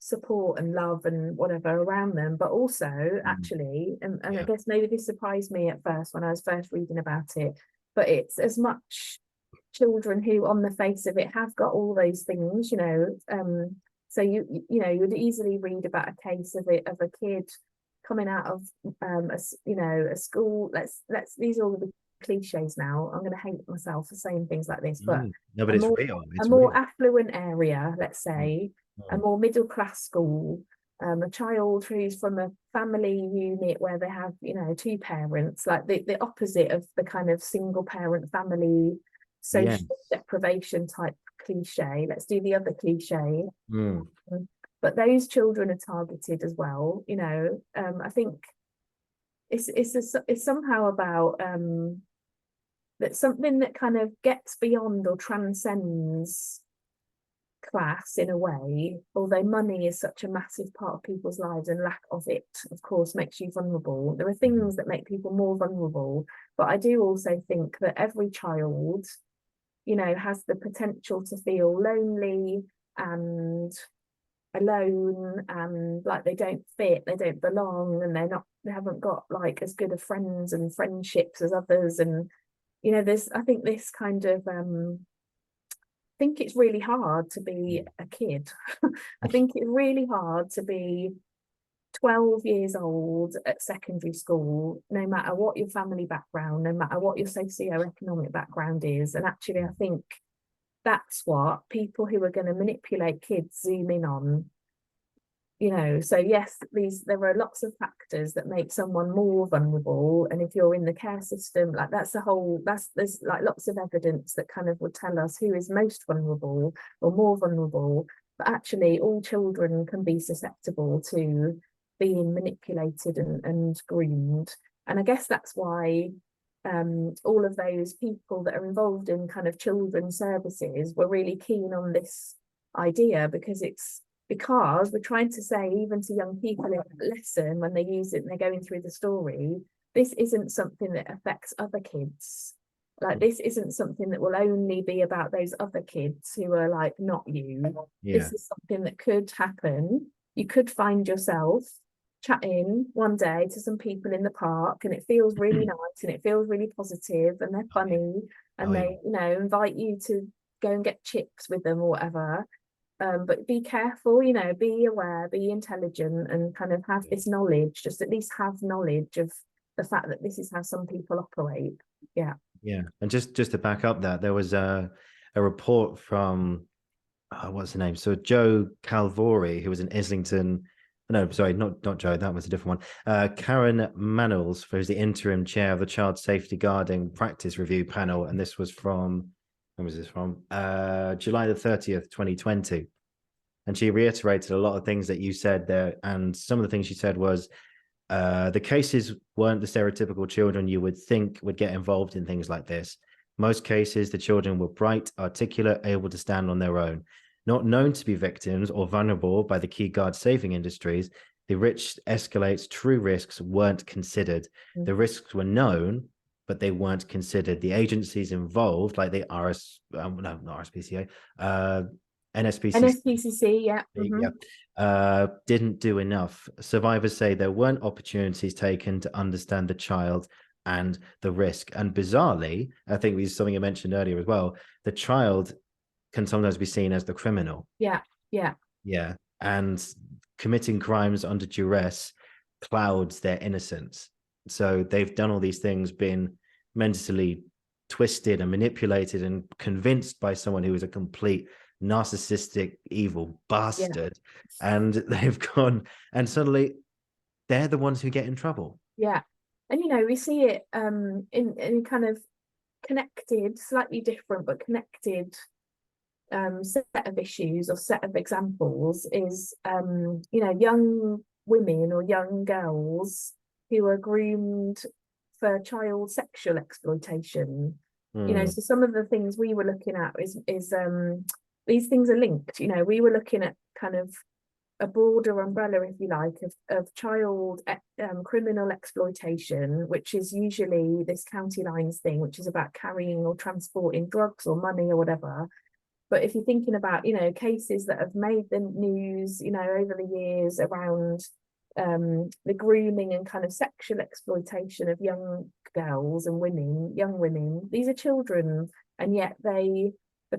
support and love and whatever around them. But also, actually, and I guess maybe this surprised me at first when I was first reading about it, but it's as much children who on the face of it have got all those things, so you would easily read about a case of a kid coming out of a school, let's these are all the cliches now, I'm going to hate myself for saying things like this, but no, but it's real. It's a more real. affluent area, let's say, a more middle class school, a child who's from a family unit where they have, two parents, like the opposite of the kind of single parent family social deprivation type cliche. Let's do the other cliche. But those children are targeted as well. I think it's somehow about that something that kind of gets beyond or transcends class in a way, although money is such a massive part of people's lives, and lack of it, of course, makes you vulnerable. There are things that make people more vulnerable, but I do also think that every child, has the potential to feel lonely and alone, and like they don't fit, they don't belong, and they haven't got like as good of friends and friendships as others. And I think this kind of I think it's really hard to be a kid. I think it's really hard to be 12 years old at secondary school, no matter what your family background, no matter what your socio-economic background is. And actually, I think that's what people who are going to manipulate kids zoom in on. So yes, there are lots of factors that make someone more vulnerable, and if you're in the care system, like there's like lots of evidence that kind of would tell us who is most vulnerable or more vulnerable. But actually, all children can be susceptible to being manipulated and groomed. And I guess that's why all of those people that are involved in kind of children's services were really keen on this idea, because we're trying to say, even to young people in that lesson, when they use it and they're going through the story, this isn't something that affects other kids. Like, this isn't something that will only be about those other kids who are like not you. This is something that could happen. You could find yourself chatting one day to some people in the park, and it feels really nice and it feels really positive, and they're funny, and they invite you to go and get chips with them or whatever. But be careful, be aware, be intelligent, and kind of have this knowledge, just at least have knowledge of the fact that this is how some people operate. And just to back up that, there was a report from what's the name, so Joe Calvori, who was in Islington. No, sorry, not Joe, that was a different one. Karen Mannels, who's the interim chair of the Child Safety Guarding Practice Review Panel, and this was from, when was this from? July the 30th, 2020. And she reiterated a lot of things that you said there, and some of the things she said was the cases weren't the stereotypical children you would think would get involved in things like this, Most cases, the children were bright, articulate, able to stand on their own. Not known to be victims or vulnerable by the key guard saving industries, the rich escalates true risks weren't considered. The risks were known, but they weren't considered. The agencies involved, like the not RSPCA, NSPCC, yeah. Didn't do enough. Survivors say there weren't opportunities taken to understand the child and the risk. And bizarrely, I think this is something you mentioned earlier as well, the child can sometimes be seen as the criminal. Yeah. And committing crimes under duress clouds their innocence. So they've done all these things, been mentally twisted and manipulated and convinced by someone who is a complete narcissistic, evil bastard. And they've gone, and suddenly they're the ones who get in trouble. Yeah. And, we see it in kind of connected, slightly different, but connected set of issues or set of examples is, young women or young girls who are groomed for child sexual exploitation. So some of the things we were looking at is these things are linked. We were looking at kind of a broader umbrella, if you like, of child criminal exploitation, which is usually this county lines thing, which is about carrying or transporting drugs or money or whatever. But if you're thinking about, cases that have made the news, over the years around the grooming and kind of sexual exploitation of young girls and young women, these are children, and yet the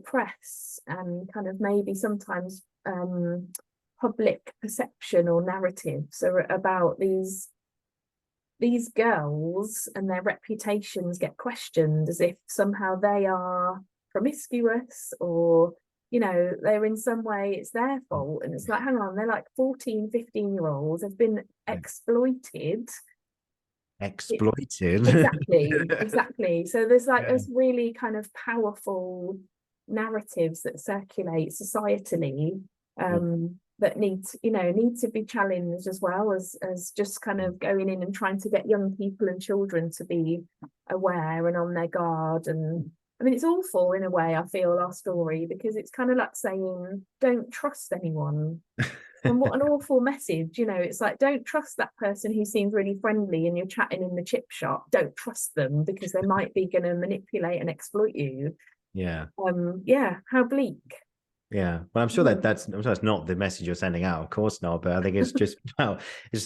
press and kind of maybe sometimes public perception or narratives are about these girls, and their reputations get questioned as if somehow they are promiscuous, or they're in some way it's their fault. And it's like, hang on, they're like 14, 15-year-olds have been exploited. Exactly. So there's there's really kind of powerful narratives that circulate societally that need to be challenged, as well as just kind of going in and trying to get young people and children to be aware and on their guard. And I mean, it's awful in a way, I feel, our story, because it's kind of like saying, don't trust anyone. And what an awful message. It's like, don't trust that person who seems really friendly and you're chatting in the chip shop. Don't trust them, because they might be going to manipulate and exploit you. How bleak. Yeah, well, I'm sure that's not the message you're sending out, of course not. But I think it's just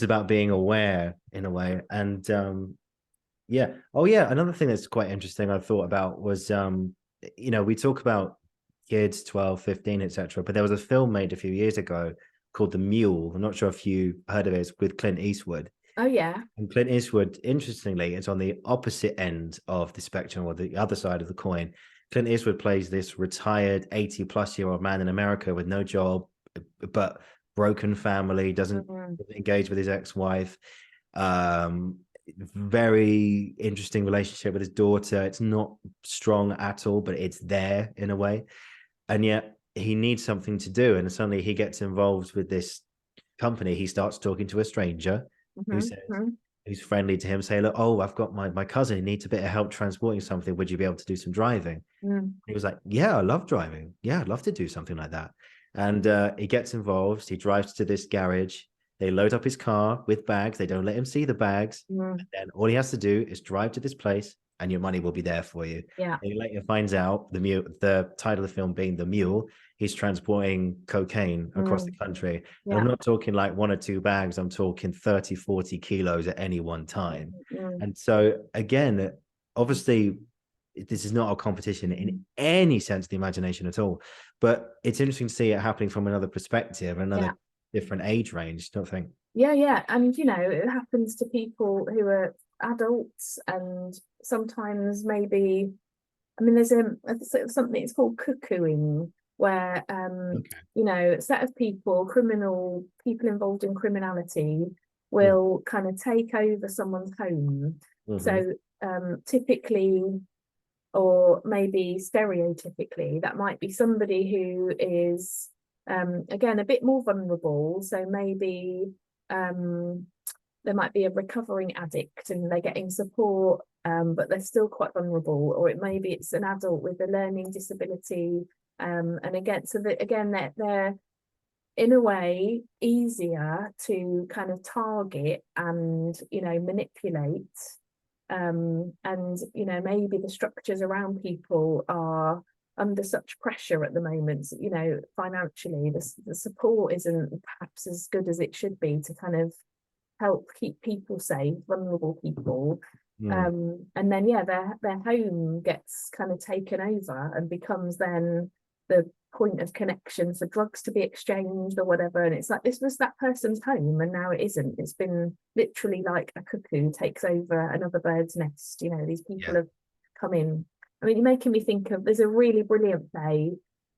about being aware in a way. And another thing that's quite interesting I thought about was we talk about kids 12, 15, etc. But there was a film made a few years ago called The Mule. I'm not sure if you heard of it. It's with Clint Eastwood. Oh yeah. And Clint Eastwood, interestingly, is on the opposite end of the spectrum, or the other side of the coin. Clint Eastwood plays this retired 80-plus-year-old man in America with no job, but broken family, doesn't engage with his ex-wife. Very interesting relationship with his daughter. It's not strong at all, but it's there in a way. And yet he needs something to do. And suddenly he gets involved with this company. He starts talking to a stranger who says, who's friendly to him, say, look, I've got my cousin, he needs a bit of help transporting something. Would you be able to do some driving? He was like, yeah, I love driving. Yeah, I'd love to do something like that. And he gets involved. He drives to this garage. They load up his car with bags. They don't let him see the bags. And then all he has to do is drive to this place, and your money will be there for you. Yeah. And he later finds out the title of the film being The Mule. He's transporting cocaine across the country. And I'm not talking like 1 or 2 bags. I'm talking 30, 40 kilos at any one time. And so again, obviously, this is not a competition in any sense of the imagination at all. But it's interesting to see it happening from another perspective, another different age range, don't you think? Yeah. And, it happens to people who are adults, and sometimes maybe, I mean, there's something, it's called cuckooing, where a set of people involved in criminality will kind of take over someone's home. So typically, or maybe stereotypically, that might be somebody who is again a bit more vulnerable. So maybe there might be a recovering addict, and they're getting support but they're still quite vulnerable, or maybe it's an adult with a learning disability, and again, so that again they're in a way easier to kind of target and manipulate, and maybe the structures around people are under such pressure at the moment, financially the support isn't perhaps as good as it should be to kind of help keep people safe, vulnerable people. And then their home gets kind of taken over and becomes then the point of connection for drugs to be exchanged or whatever, and it's like this was that person's home and now it isn't. It's been literally like a cuckoo takes over another bird's nest. These people have come in. I mean, you're making me think of, there's a really brilliant play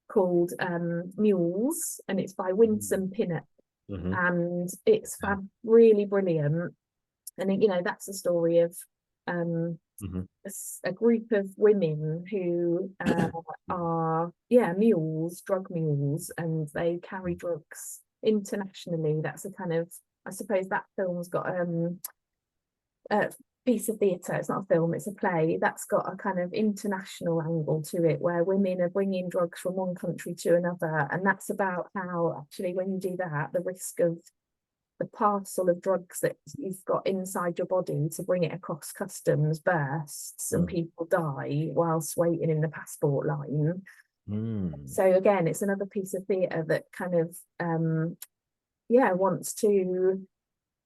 called Mules, and it's by Winsome Pinnett, and it's really brilliant. And that's the story of a group of women who are mules, drug mules, and they carry drugs internationally. That's a kind of, I suppose that film's got a piece of theatre. It's not a film, it's a play that's got a kind of international angle to it, where women are bringing drugs from one country to another, and that's about how actually when you do that, the risk of the parcel of drugs that you've got inside your body to bring it across customs bursts, and people die whilst waiting in the passport line. So again, it's another piece of theatre that kind of wants to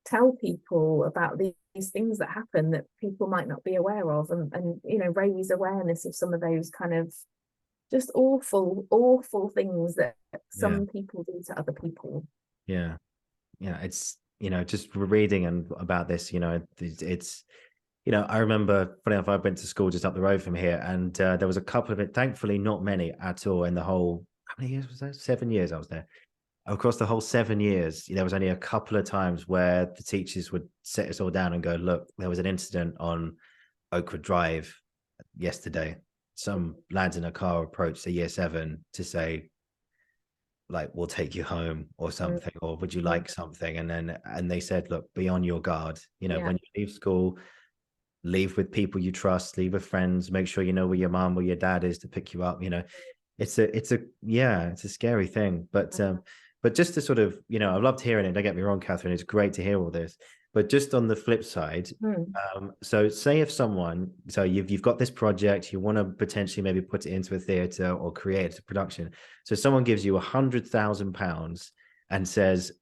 tell people about these things that happen that people might not be aware of, and raise awareness of some of those kind of just awful things that some people do to other people. It's just reading and about this, it's I remember, funny enough, I went to school just up the road from here, and there was a couple of it, thankfully not many at all in the whole, how many years was that? 7 years I was there. Across the whole 7 years, there was only a couple of times where the teachers would sit us all down and go, look, there was an incident on Oakwood Drive yesterday. Some lads in a car approached a year 7 to say, like, we'll take you home or something, or would you like something? And they said, look, be on your guard. When you leave school, leave with people you trust, leave with friends, make sure you know where your mom or your dad is to pick you up. It's a scary thing, but just to sort of, I loved hearing it. Don't get me wrong, Catherine, it's great to hear all this, but just on the flip side, so say if someone, so you've got this project, you want to potentially maybe put it into a theatre or create a production. So someone gives you £100,000 and says,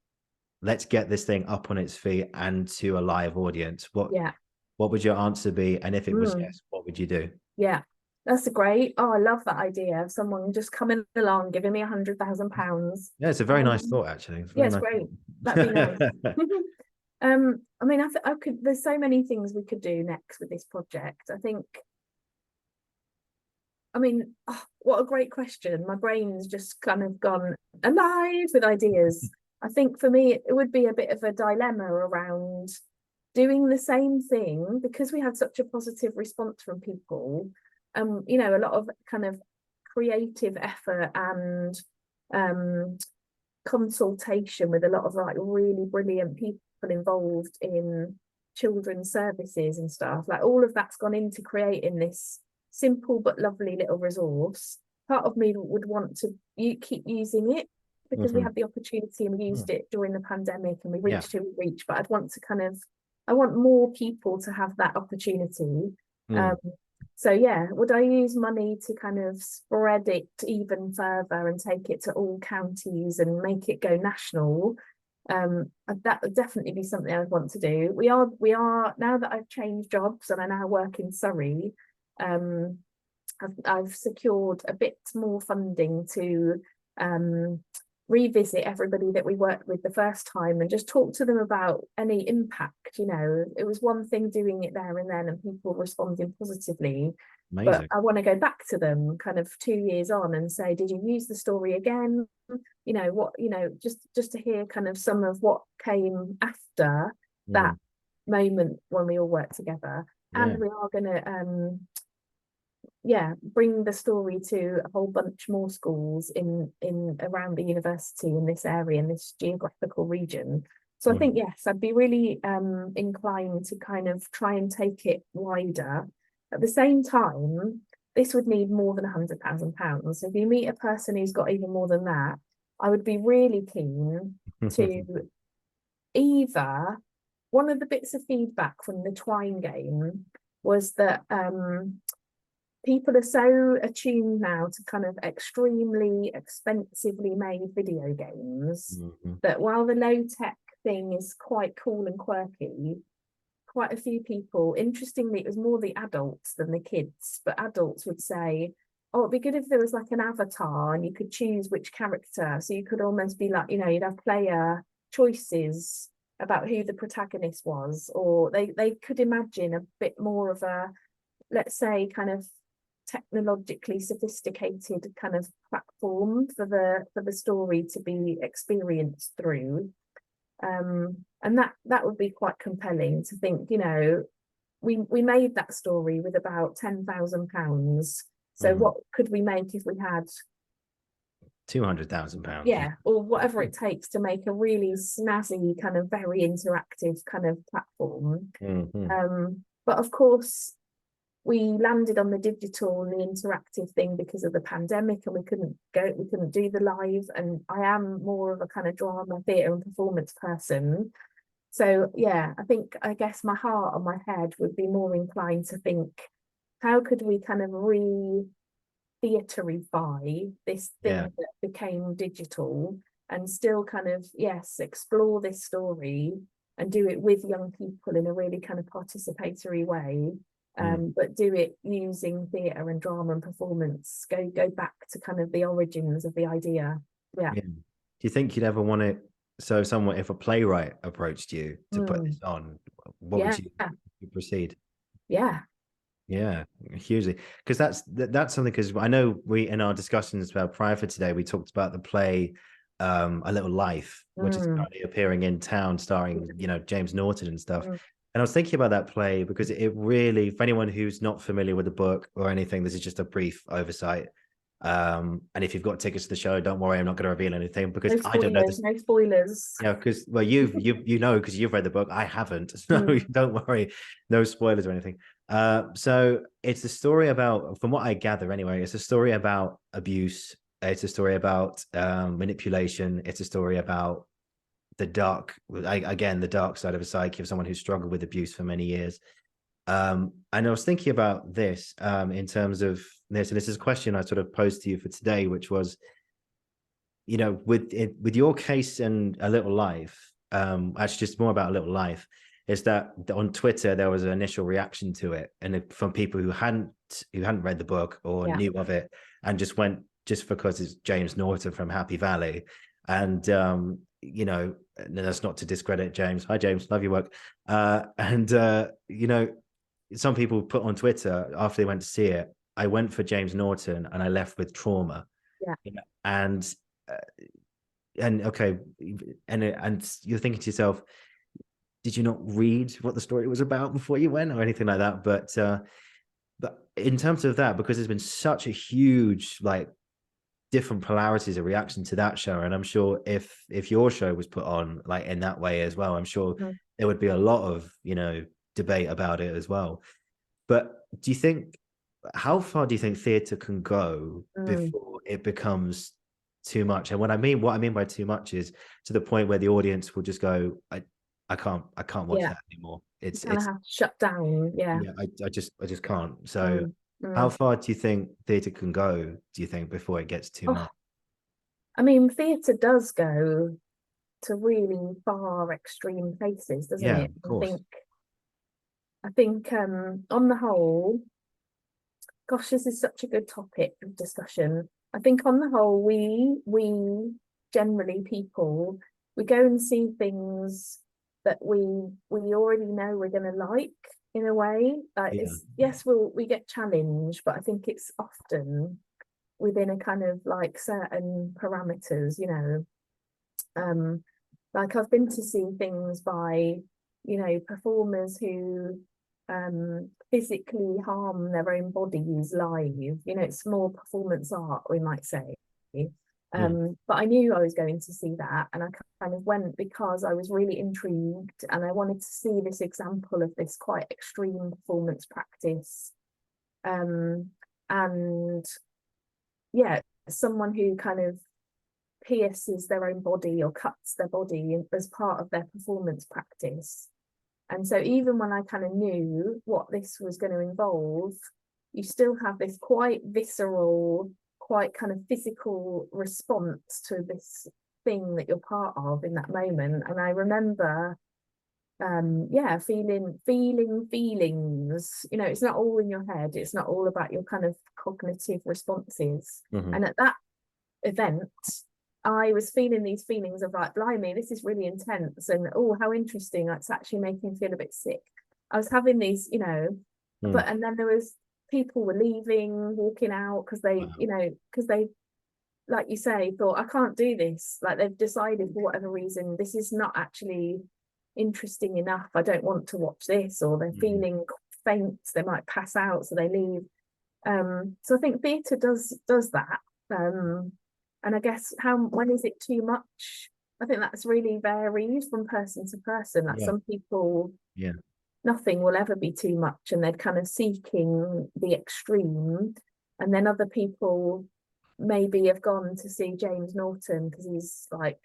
let's get this thing up on its feet and to a live audience. What would your answer be? And if it was yes, what would you do? Yeah, that's a great. Oh, I love that idea of someone just coming along, giving me £100,000. Yeah, it's a very nice thought, actually. It's great. That'd be nice. I mean, I could. There's so many things we could do next with this project. I think. I mean, what a great question. My brain's just kind of gone alive with ideas. I think for me, it would be a bit of a dilemma around doing the same thing, because we had such a positive response from people. A lot of kind of creative effort and consultation with a lot of like really brilliant people involved in children's services and stuff. Like, all of that's gone into creating this simple but lovely little resource. Part of me would want to keep using it because we had the opportunity and we used it during the pandemic and we reached who we reached, but I want more people to have that opportunity. So would I use money to kind of spread it even further and take it to all counties and make it go national? That would definitely be something I would want to do. We are now that I've changed jobs and I now work in Surrey, I've secured a bit more funding to revisit everybody that we worked with the first time and just talk to them about any impact. It was one thing doing it there and then and people responding positively. Amazing. But I want to go back to them kind of 2 years on and say, did you use the story again? Just to hear kind of some of what came after that moment when we all worked together. And we are going to bring the story to a whole bunch more schools in around the university in this area, in this geographical region. So I think, yes, I'd be really inclined to kind of try and take it wider. At the same time, this would need more than £100,000. So if you meet a person who's got even more than that, I would be really keen to either, one of the bits of feedback from the Twine game was that people are so attuned now to kind of extremely expensively made video games that while the low tech thing is quite cool and quirky, quite a few people, interestingly, it was more the adults than the kids, but adults would say, oh, it'd be good if there was like an avatar and you could choose which character. So you could almost be like, you'd have player choices about who the protagonist was, or they could imagine a bit more of a, let's say, kind of technologically sophisticated kind of platform for the story to be experienced through. And that would be quite compelling to think, we made that story with about £10,000. So what could we make if we had £200,000? Yeah, or whatever it takes to make a really snazzy kind of very interactive kind of platform. But of course, we landed on the digital and the interactive thing because of the pandemic, and we couldn't do the live. And I am more of a kind of drama, theatre and performance person. So yeah, I guess my heart and my head would be more inclined to think, how could we kind of theaterify this thing that became digital and still kind of, yes, explore this story and do it with young people in a really kind of participatory way. But do it using theatre and drama and performance, go back to kind of the origins of the idea. Yeah. Do you think you'd ever want it? So if a playwright approached you to put this on, what would you proceed? Yeah, hugely, because that's something, because I know we, in our discussions about prior for today, we talked about the play A Little Life, which is currently appearing in town, starring James Norton and stuff. And I was thinking about that play because it really, for anyone who's not familiar with the book or anything, this is just a brief oversight. And if you've got tickets to the show, don't worry, I'm not going to reveal anything because I don't know this. No spoilers. Yeah, because because you've read the book. I haven't, so don't worry, no spoilers or anything. So it's a story about, from what I gather anyway, it's a story about abuse. It's a story about manipulation. It's a story about the dark side of a psyche of someone who struggled with abuse for many years. And I was thinking about this in terms of this, and this is a question I sort of posed to you for today, which was, with your case and A Little Life, actually just more about A Little Life, is that on Twitter there was an initial reaction to it, and from people who hadn't read the book or knew of it, and just went just because it's James Norton from Happy Valley, and that's not to discredit James. Hi James, love your work. Some people put on Twitter after they went to see it, I went for James Norton and I left with trauma. And okay, and you're thinking to yourself, did you not read what the story was about before you went or anything like that? But in terms of that, because there's been such a huge different polarities of reaction to that show, and I'm sure if your show was put on in that way as well, I'm sure there would be a lot of debate about it as well. But how far do you think theatre can go before it becomes too much? And what I mean by too much is to the point where the audience will just go, I can't watch that anymore. It's have to shut down. I just can't. So how far do you think theatre can go, do you think, before it gets too much? I mean, theatre does go to really far extreme places, doesn't it? Of course. I think on the whole, gosh, this is such a good topic of discussion. I think on the whole, we generally people, we go and see things that we already know we're going to like, in a way. Yes, we get challenged, but I think it's often within a kind of certain parameters, I've been to see things by performers who physically harm their own bodies live. It's more performance art, we might say. But I knew I was going to see that, and I kind of went because I was really intrigued and I wanted to see this example of this quite extreme performance practice. And yeah, someone who kind of pierces their own body or cuts their body as part of their performance practice. And so even when I kind of knew what this was going to involve, you still have this quite visceral, quite kind of physical response to this thing that you're part of in that moment. And I remember feeling feelings. It's not all in your head, it's not all about your kind of cognitive responses. And at that event, I was feeling these feelings of like, blimey, this is really intense, and oh, how interesting, it's actually making me feel a bit sick. I was having these, but and then there was people were leaving, walking out because they, like you say, thought, I can't do this. Like they've decided for whatever reason, this is not actually interesting enough. I don't want to watch this, or they're feeling faint, they might pass out, so they leave. So I think theatre does that. And I guess when is it too much? I think that's really varied from person to person. Like some people, nothing will ever be too much, and they're kind of seeking the extreme. And then other people maybe have gone to see James Norton because he's like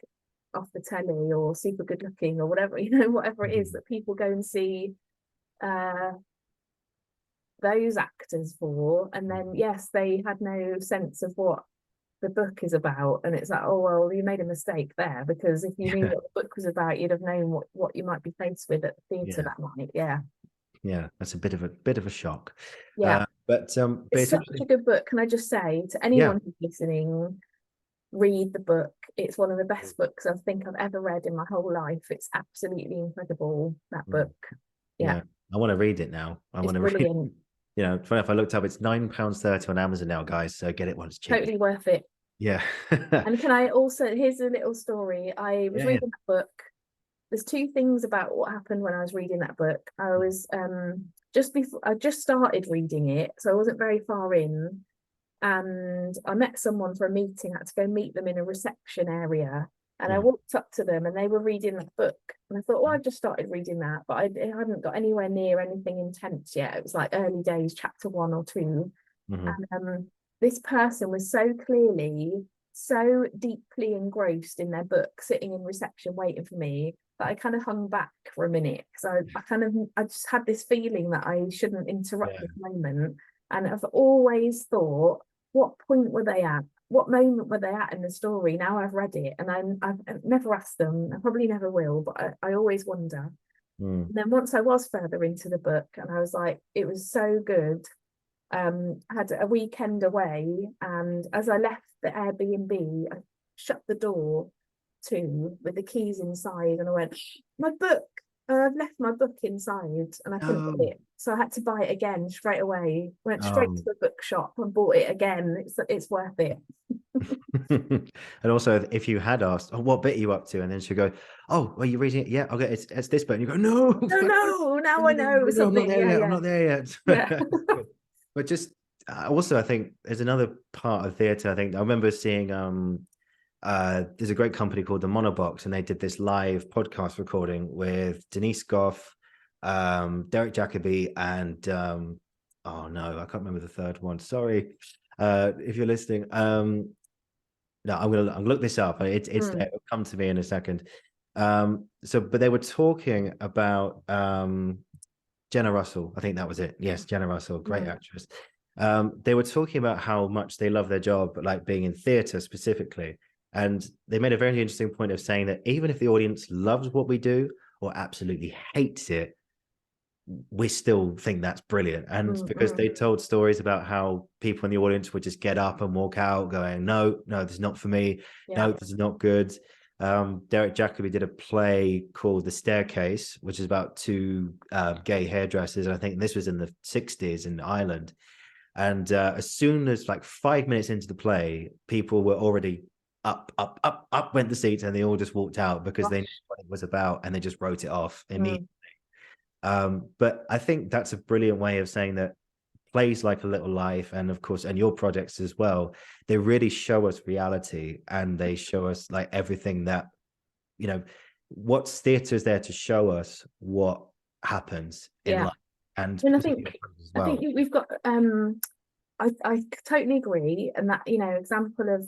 off the telly or super good looking or whatever, whatever it is that people go and see those actors for. And then yes, they had no sense of what the book is about, and it's like, oh well, you made a mistake there, because if you knew what the book was about, you'd have known what you might be faced with at the theatre that night. That's a bit of a shock. But it's such a good book. Can I just say to anyone who's listening, read the book. It's one of the best books I think I've ever read in my whole life. It's absolutely incredible, that book. I want to read it now. It's brilliant. Funny enough, I looked up, it's £9.30 on Amazon now, guys, so get it while it's cheap. Totally worth it. And can I also, here's a little story. I was reading that book. There's two things about what happened when I was reading that book. I was I just started reading it, so I wasn't very far in, and I met someone for a meeting. I had to go meet them in a reception area, and I walked up to them and they were reading that book, and I thought, well, I've just started reading that, but I hadn't got anywhere near anything intense yet. It was like early days, chapter 1 or 2. And this person was so clearly, so deeply engrossed in their book, sitting in reception waiting for me, that I kind of hung back for a minute. So I just had this feeling that I shouldn't interrupt this moment. And I've always thought, what point were they at? What moment were they at in the story? Now I've read it, and I've never asked them. I probably never will, but I always wonder. And then once I was further into the book, and I was like, it was so good. I had a weekend away, and as I left the Airbnb, I shut the door too with the keys inside, and I went, my book, I've left my book inside, and I couldn't get it, so I had to buy it again straight away. Went straight to the bookshop and bought it again. It's worth it. And also, if you had asked, oh, what bit are you up to, and then she'd go, oh, are you reading it? Yeah, okay, it's this bit, and you go, no, now I know something. I'm not there yet. But just also, I think there's another part of theatre. I think I remember seeing there's a great company called the Monobox, and they did this live podcast recording with Denise Goff, Derek Jacobi, and oh no, I can't remember the third one. Sorry, if you're listening. No, I'm gonna look this up. It's there. It'll come to me in a second. But they were talking about Jenna Russell. I think that was it. Yes, Jenna Russell, great actress. They were talking about how much they love their job, like being in theatre specifically. And they made a very interesting point of saying that even if the audience loves what we do or absolutely hates it, we still think that's brilliant. And because they told stories about how people in the audience would just get up and walk out going, no, this is not for me. No, this is not good. Derek Jacobi did a play called The Staircase, which is about two gay hairdressers. And I think this was in the 60s in Ireland. And as soon as like 5 minutes into the play, people were already up went the seats, and they all just walked out because they knew what it was about, and they just wrote it off immediately. But I think that's a brilliant way of saying that plays like A Little Life, and of course, and your projects as well, they really show us reality, and they show us like everything that, you know, what's theatre is there to show us what happens in Yeah. life, and And I particularly think as well. we've got I totally agree, and that, you know, example of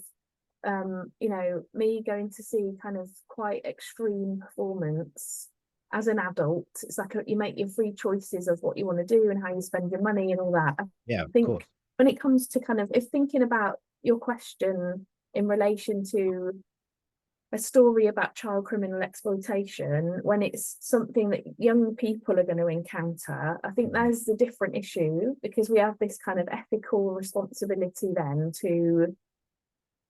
you know, me going to see kind of quite extreme performance as an adult. It's like you make your free choices of what you want to do and how you spend your money and all that. I Yeah, of think course. when it comes to kind of, if thinking about your question in relation to a story about child criminal exploitation, when it's something that young people are going to encounter, I think there's a different issue, because we have this kind of ethical responsibility then to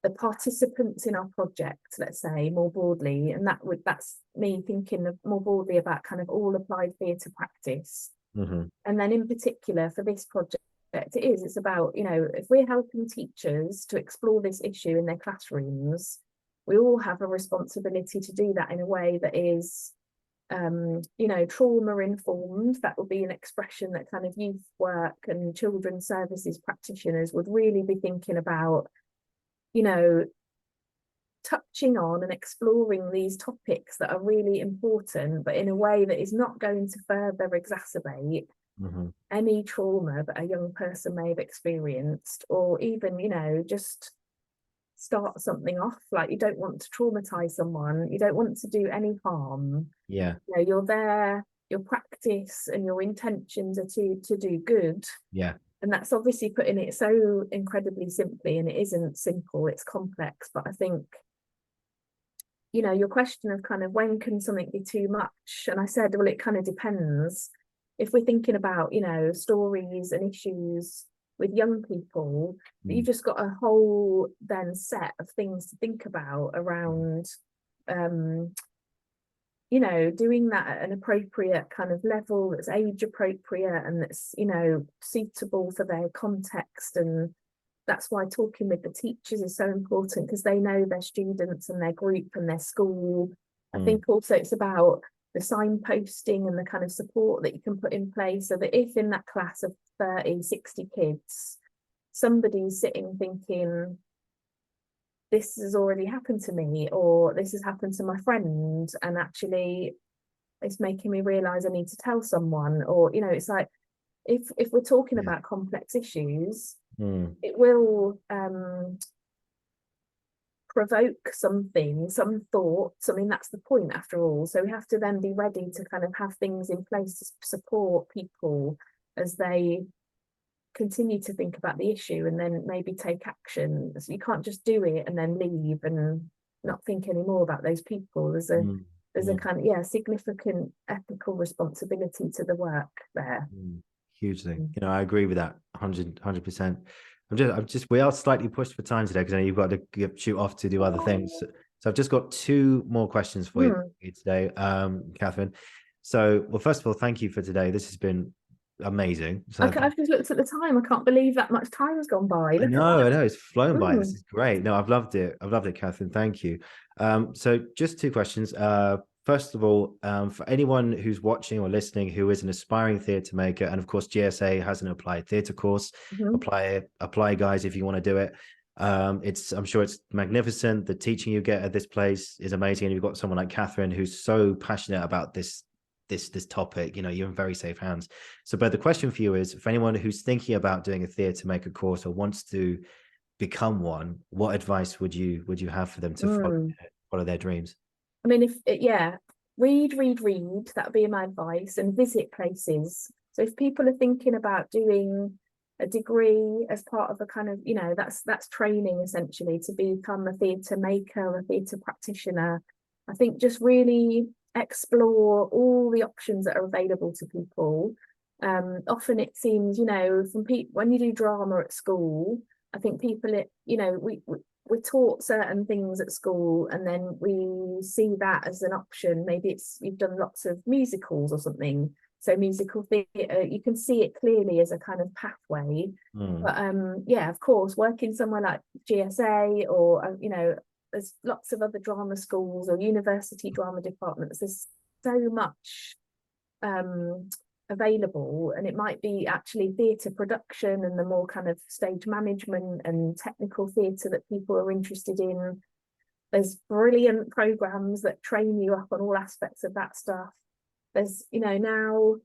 the participants in our project, let's say more broadly, and that's me thinking of more broadly about kind of all applied theatre practice. And then in particular for this project, it's about, you know, if we're helping teachers to explore this issue in their classrooms, we all have a responsibility to do that in a way that is you know, trauma informed. That would be an expression that kind of youth work and children's services practitioners would really be thinking about, you know, touching on and exploring these topics that are really important, but in a way that is not going to further exacerbate any trauma that a young person may have experienced, or even, you know, just start something off. Like, you don't want to traumatize someone, you don't want to do any harm. Yeah. You know, you're there, your practice and your intentions are to do good. Yeah. And that's obviously putting it so incredibly simply, and it isn't simple, it's complex. But I think, you know, your question of kind of when can something be too much? And I said, well, it kind of depends. If we're thinking about, you know, stories and issues with young people, you've just got a whole then set of things to think about around, you know, doing that at an appropriate kind of level that's age appropriate and that's, you know, suitable for their context. And that's why talking with the teachers is so important, because they know their students and their group and their school. I think also it's about the signposting and the kind of support that you can put in place, so that if in that class of 30, 60 kids, somebody's sitting thinking, this has already happened to me, or this has happened to my friend, and actually it's making me realize I need to tell someone, or, you know, it's like, if we're talking about complex issues, it will provoke something, some thoughts. I mean, that's the point after all. So we have to then be ready to kind of have things in place to support people as they continue to think about the issue and then maybe take action. So you can't just do it and then leave and not think anymore about those people. There's a kind of significant ethical responsibility to the work there. Hugely. You know, I agree with that 100%. We are slightly pushed for time today, because I know you've got to shoot off to do other things. So I've just got 2 more questions for you today, Catherine. So, well, first of all, thank you for today. This has been amazing. So I've just looked at the time. I can't believe that much time has gone by. I know, it's flown by. This is great. No, I've loved it. Catherine. Thank you. So just 2 questions. First of all, for anyone who's watching or listening who is an aspiring theatre maker, and of course GSA has an applied theatre course, apply guys if you want to do it. I'm sure it's magnificent. The teaching you get at this place is amazing, and you've got someone like Catherine who's so passionate about this topic. You know, you're in very safe hands. So, but the question for you is, for anyone who's thinking about doing a theatre maker course or wants to become one, what advice would you have for them to follow their dreams? I mean, read, that would be my advice, and visit places. So if people are thinking about doing a degree as part of a kind of, you know, that's training essentially to become a theatre maker, a theatre practitioner, I think just really explore all the options that are available to people. Often it seems, you know, from people, when you do drama at school, I think people, you know, we're taught certain things at school, and then we see that as an option. Maybe it's you've done lots of musicals or something, so musical theatre, you can see it clearly as a kind of pathway. But of course, working somewhere like GSA, or you know, there's lots of other drama schools or university drama departments. There's so much available, and it might be actually theatre production and the more kind of stage management and technical theatre that people are interested in. There's brilliant programs that train you up on all aspects of that stuff. There's, you know, now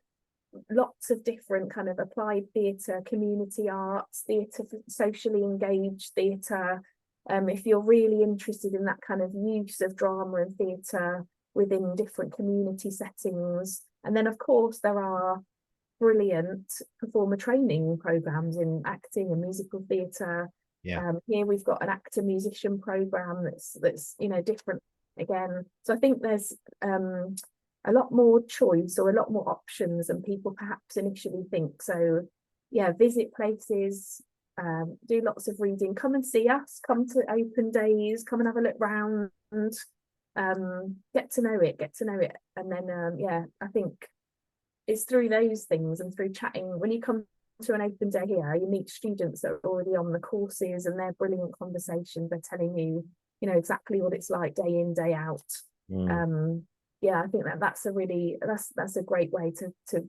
lots of different kind of applied theatre, community arts, theatre, socially engaged theatre. If you're really interested in that kind of use of drama and theatre within different community settings. And then, of course, there are brilliant performer training programs in acting and musical theatre. Yeah. Here we've got an actor musician program that's you know, different again. So I think there's a lot more choice or a lot more options than people perhaps initially think. So yeah, visit places, do lots of reading, come and see us, come to open days, come and have a look round, get to know it. And then yeah, I think it's through those things and through chatting. When you come to an open day here, you meet students that are already on the courses, and they're brilliant conversations. They're telling you, you know, exactly what it's like day in, day out. Yeah, I think that's a really, that's a great way to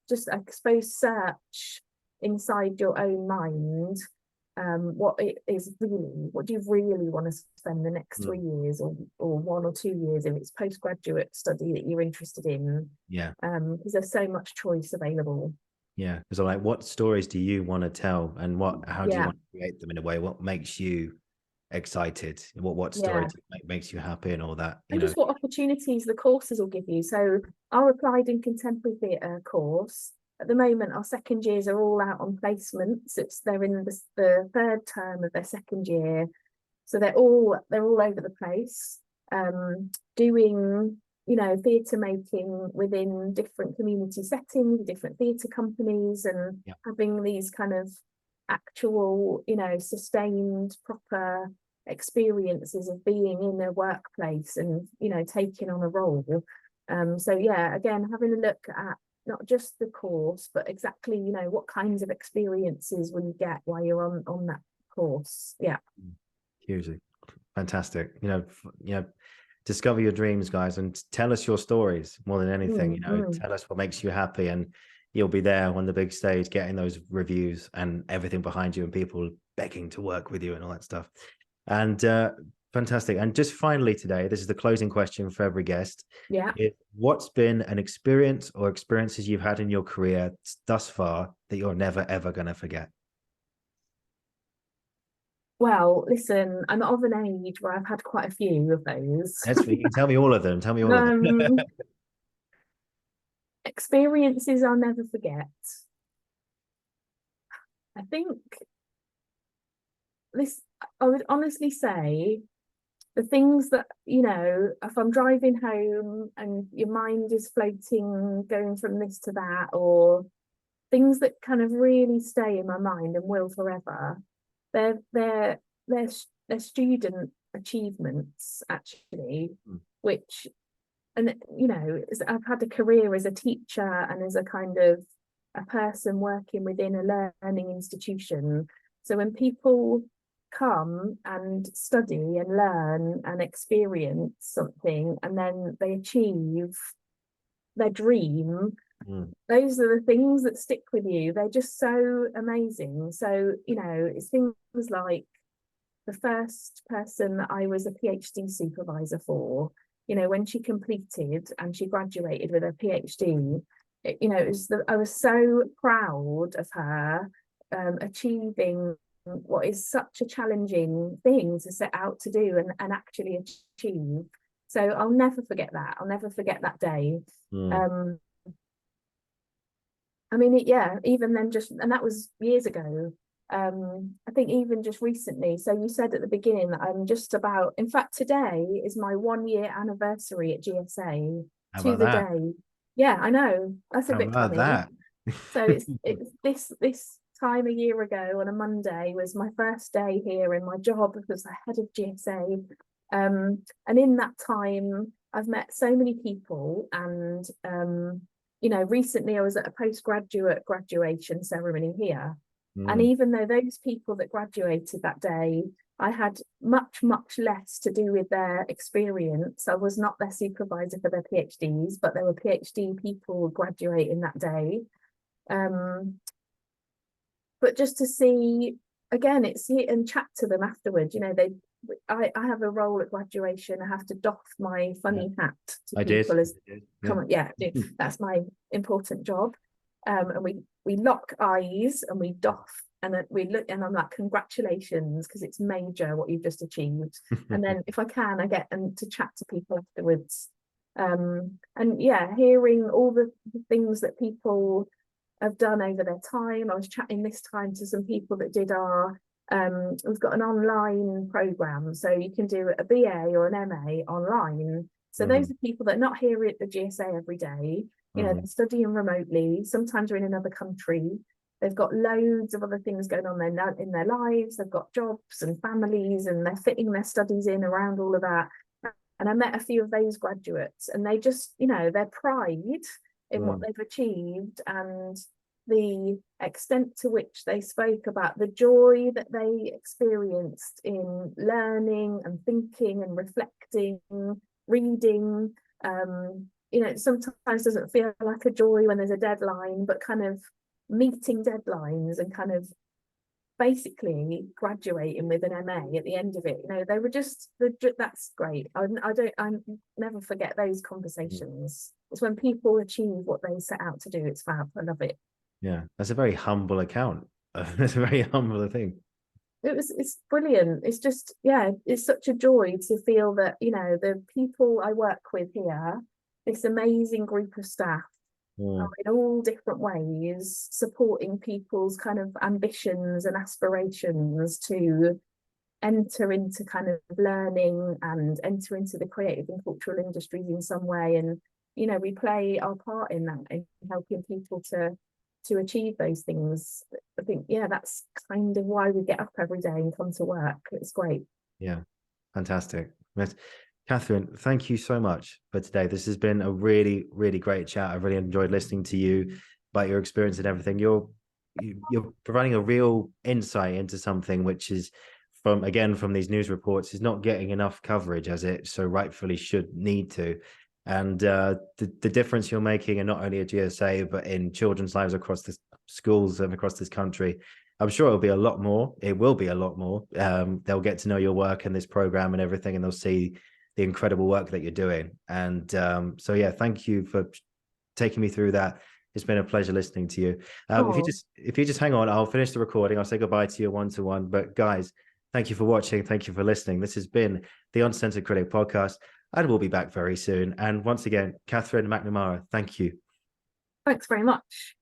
just, I suppose, search inside your own mind what it is really, what do you really want to spend the next 3 years or 1 or 2 years if it's postgraduate study that you're interested in. Yeah. Because there's so much choice available. Yeah. Because I'm like, what stories do you want to tell, and how do you Yeah. want to create them in a way? What makes you excited? What story makes you happy, and all that? And just what opportunities the courses will give you. So our applied and contemporary theatre course, at the moment, our second years are all out on placements. They're in the third term of their second year, so they're all over the place, doing, you know, theatre making within different community settings, different theatre companies, and having these kind of actual, you know, sustained, proper experiences of being in a workplace and, you know, taking on a role. So yeah, again, having a look at not just the course, but exactly, you know, what kinds of experiences will you get while you're on that course. Yeah. Hugely fantastic. You know, discover your dreams, guys, and tell us your stories more than anything. You know, tell us what makes you happy, and you'll be there on the big stage getting those reviews and everything behind you, and people begging to work with you and all that stuff. And fantastic. And just finally today, this is the closing question for every guest. Yeah. What's been an experience or experiences you've had in your career thus far that you're never, ever going to forget? Well, listen, I'm of an age where I've had quite a few of those. You can tell me all of them. Tell me all of them. Experiences I'll never forget. I think I would honestly say the things that, you know, if I'm driving home and your mind is floating, going from this to that, or things that kind of really stay in my mind and will forever, they're student achievements, actually, which, and you know, I've had a career as a teacher and as a kind of a person working within a learning institution. So when people come and study and learn and experience something, and then they achieve their dream, those are the things that stick with you. They're just so amazing. So, you know, it's things like the first person that I was a PhD supervisor for, you know, when she completed and she graduated with her PhD, you know, I was so proud of her achieving what is such a challenging thing to set out to do and actually achieve. So I'll never forget that. I'll never forget that day. I mean, even then, and that was years ago. I think even just recently. So you said at the beginning that I'm just about, in fact, today is my 1 year anniversary at GSA to the day. Yeah, I know. That's a bit funny. So it's this time a year ago on a Monday was my first day here in my job as the head of GSA. And in that time, I've met so many people, and you know, recently I was at a postgraduate graduation ceremony here. And even though those people that graduated that day I had much less to do with their experience. I was not their supervisor for their PhDs, but there were PhD people graduating that day. But just to see, again, it's see and chat to them afterwards. I have a role at graduation. I have to doff my funny hat to people as come on, that's my important job. And we lock eyes and we doff, and then we look, and I'm like, congratulations, because it's major what you've just achieved. And then if I can, I get to chat to people afterwards. And yeah, hearing all the things that people have done over their time. I was chatting this time to some people that did our we've got an online program, so you can do a BA or an MA online. So those are people that are not here at the GSA every day. They're studying remotely. Sometimes they're in another country. They've got loads of other things going on in their lives. They've got jobs and families, and they're fitting their studies in around all of that. And I met a few of those graduates, and they just, their pride in what they've achieved and the extent to which they spoke about the joy that they experienced in learning and thinking and reflecting, reading. Sometimes doesn't feel like a joy when there's a deadline, but kind of meeting deadlines and kind of basically graduating with an MA at the end of it. They were that's great. I never forget those conversations. It's when people achieve what they set out to do. It's fab. I love it. Yeah, that's a very humble account. That's a very humble thing. It's brilliant. It's just, it's such a joy to feel that, the people I work with here, this amazing group of staff, are in all different ways supporting people's kind of ambitions and aspirations to enter into kind of learning and enter into the creative and cultural industries in some way. And, we play our part in that, in helping people to achieve those things. I think, that's kind of why we get up every day and come to work. It's great. Yeah, fantastic. Catherine, thank you so much for today. This has been a really, really great chat. I've really enjoyed listening to you about your experience and everything. You're providing a real insight into something which is, from these news reports, is not getting enough coverage as it so rightfully should need to. And the difference you're making, and not only at GSA, but in children's lives across the schools and across this country, I'm sure it'll be a lot more. It will be a lot more. They'll get to know your work and this program and everything, and they'll see the incredible work that you're doing. And thank you for taking me through that. It's been a pleasure listening to you. If you just hang on, I'll finish the recording. I'll say goodbye to you one-to-one. But guys, thank you for watching. Thank you for listening. This has been the Uncensored Critic podcast, and we'll be back very soon. And once again, Catherine McNamara, thank you. Thanks very much.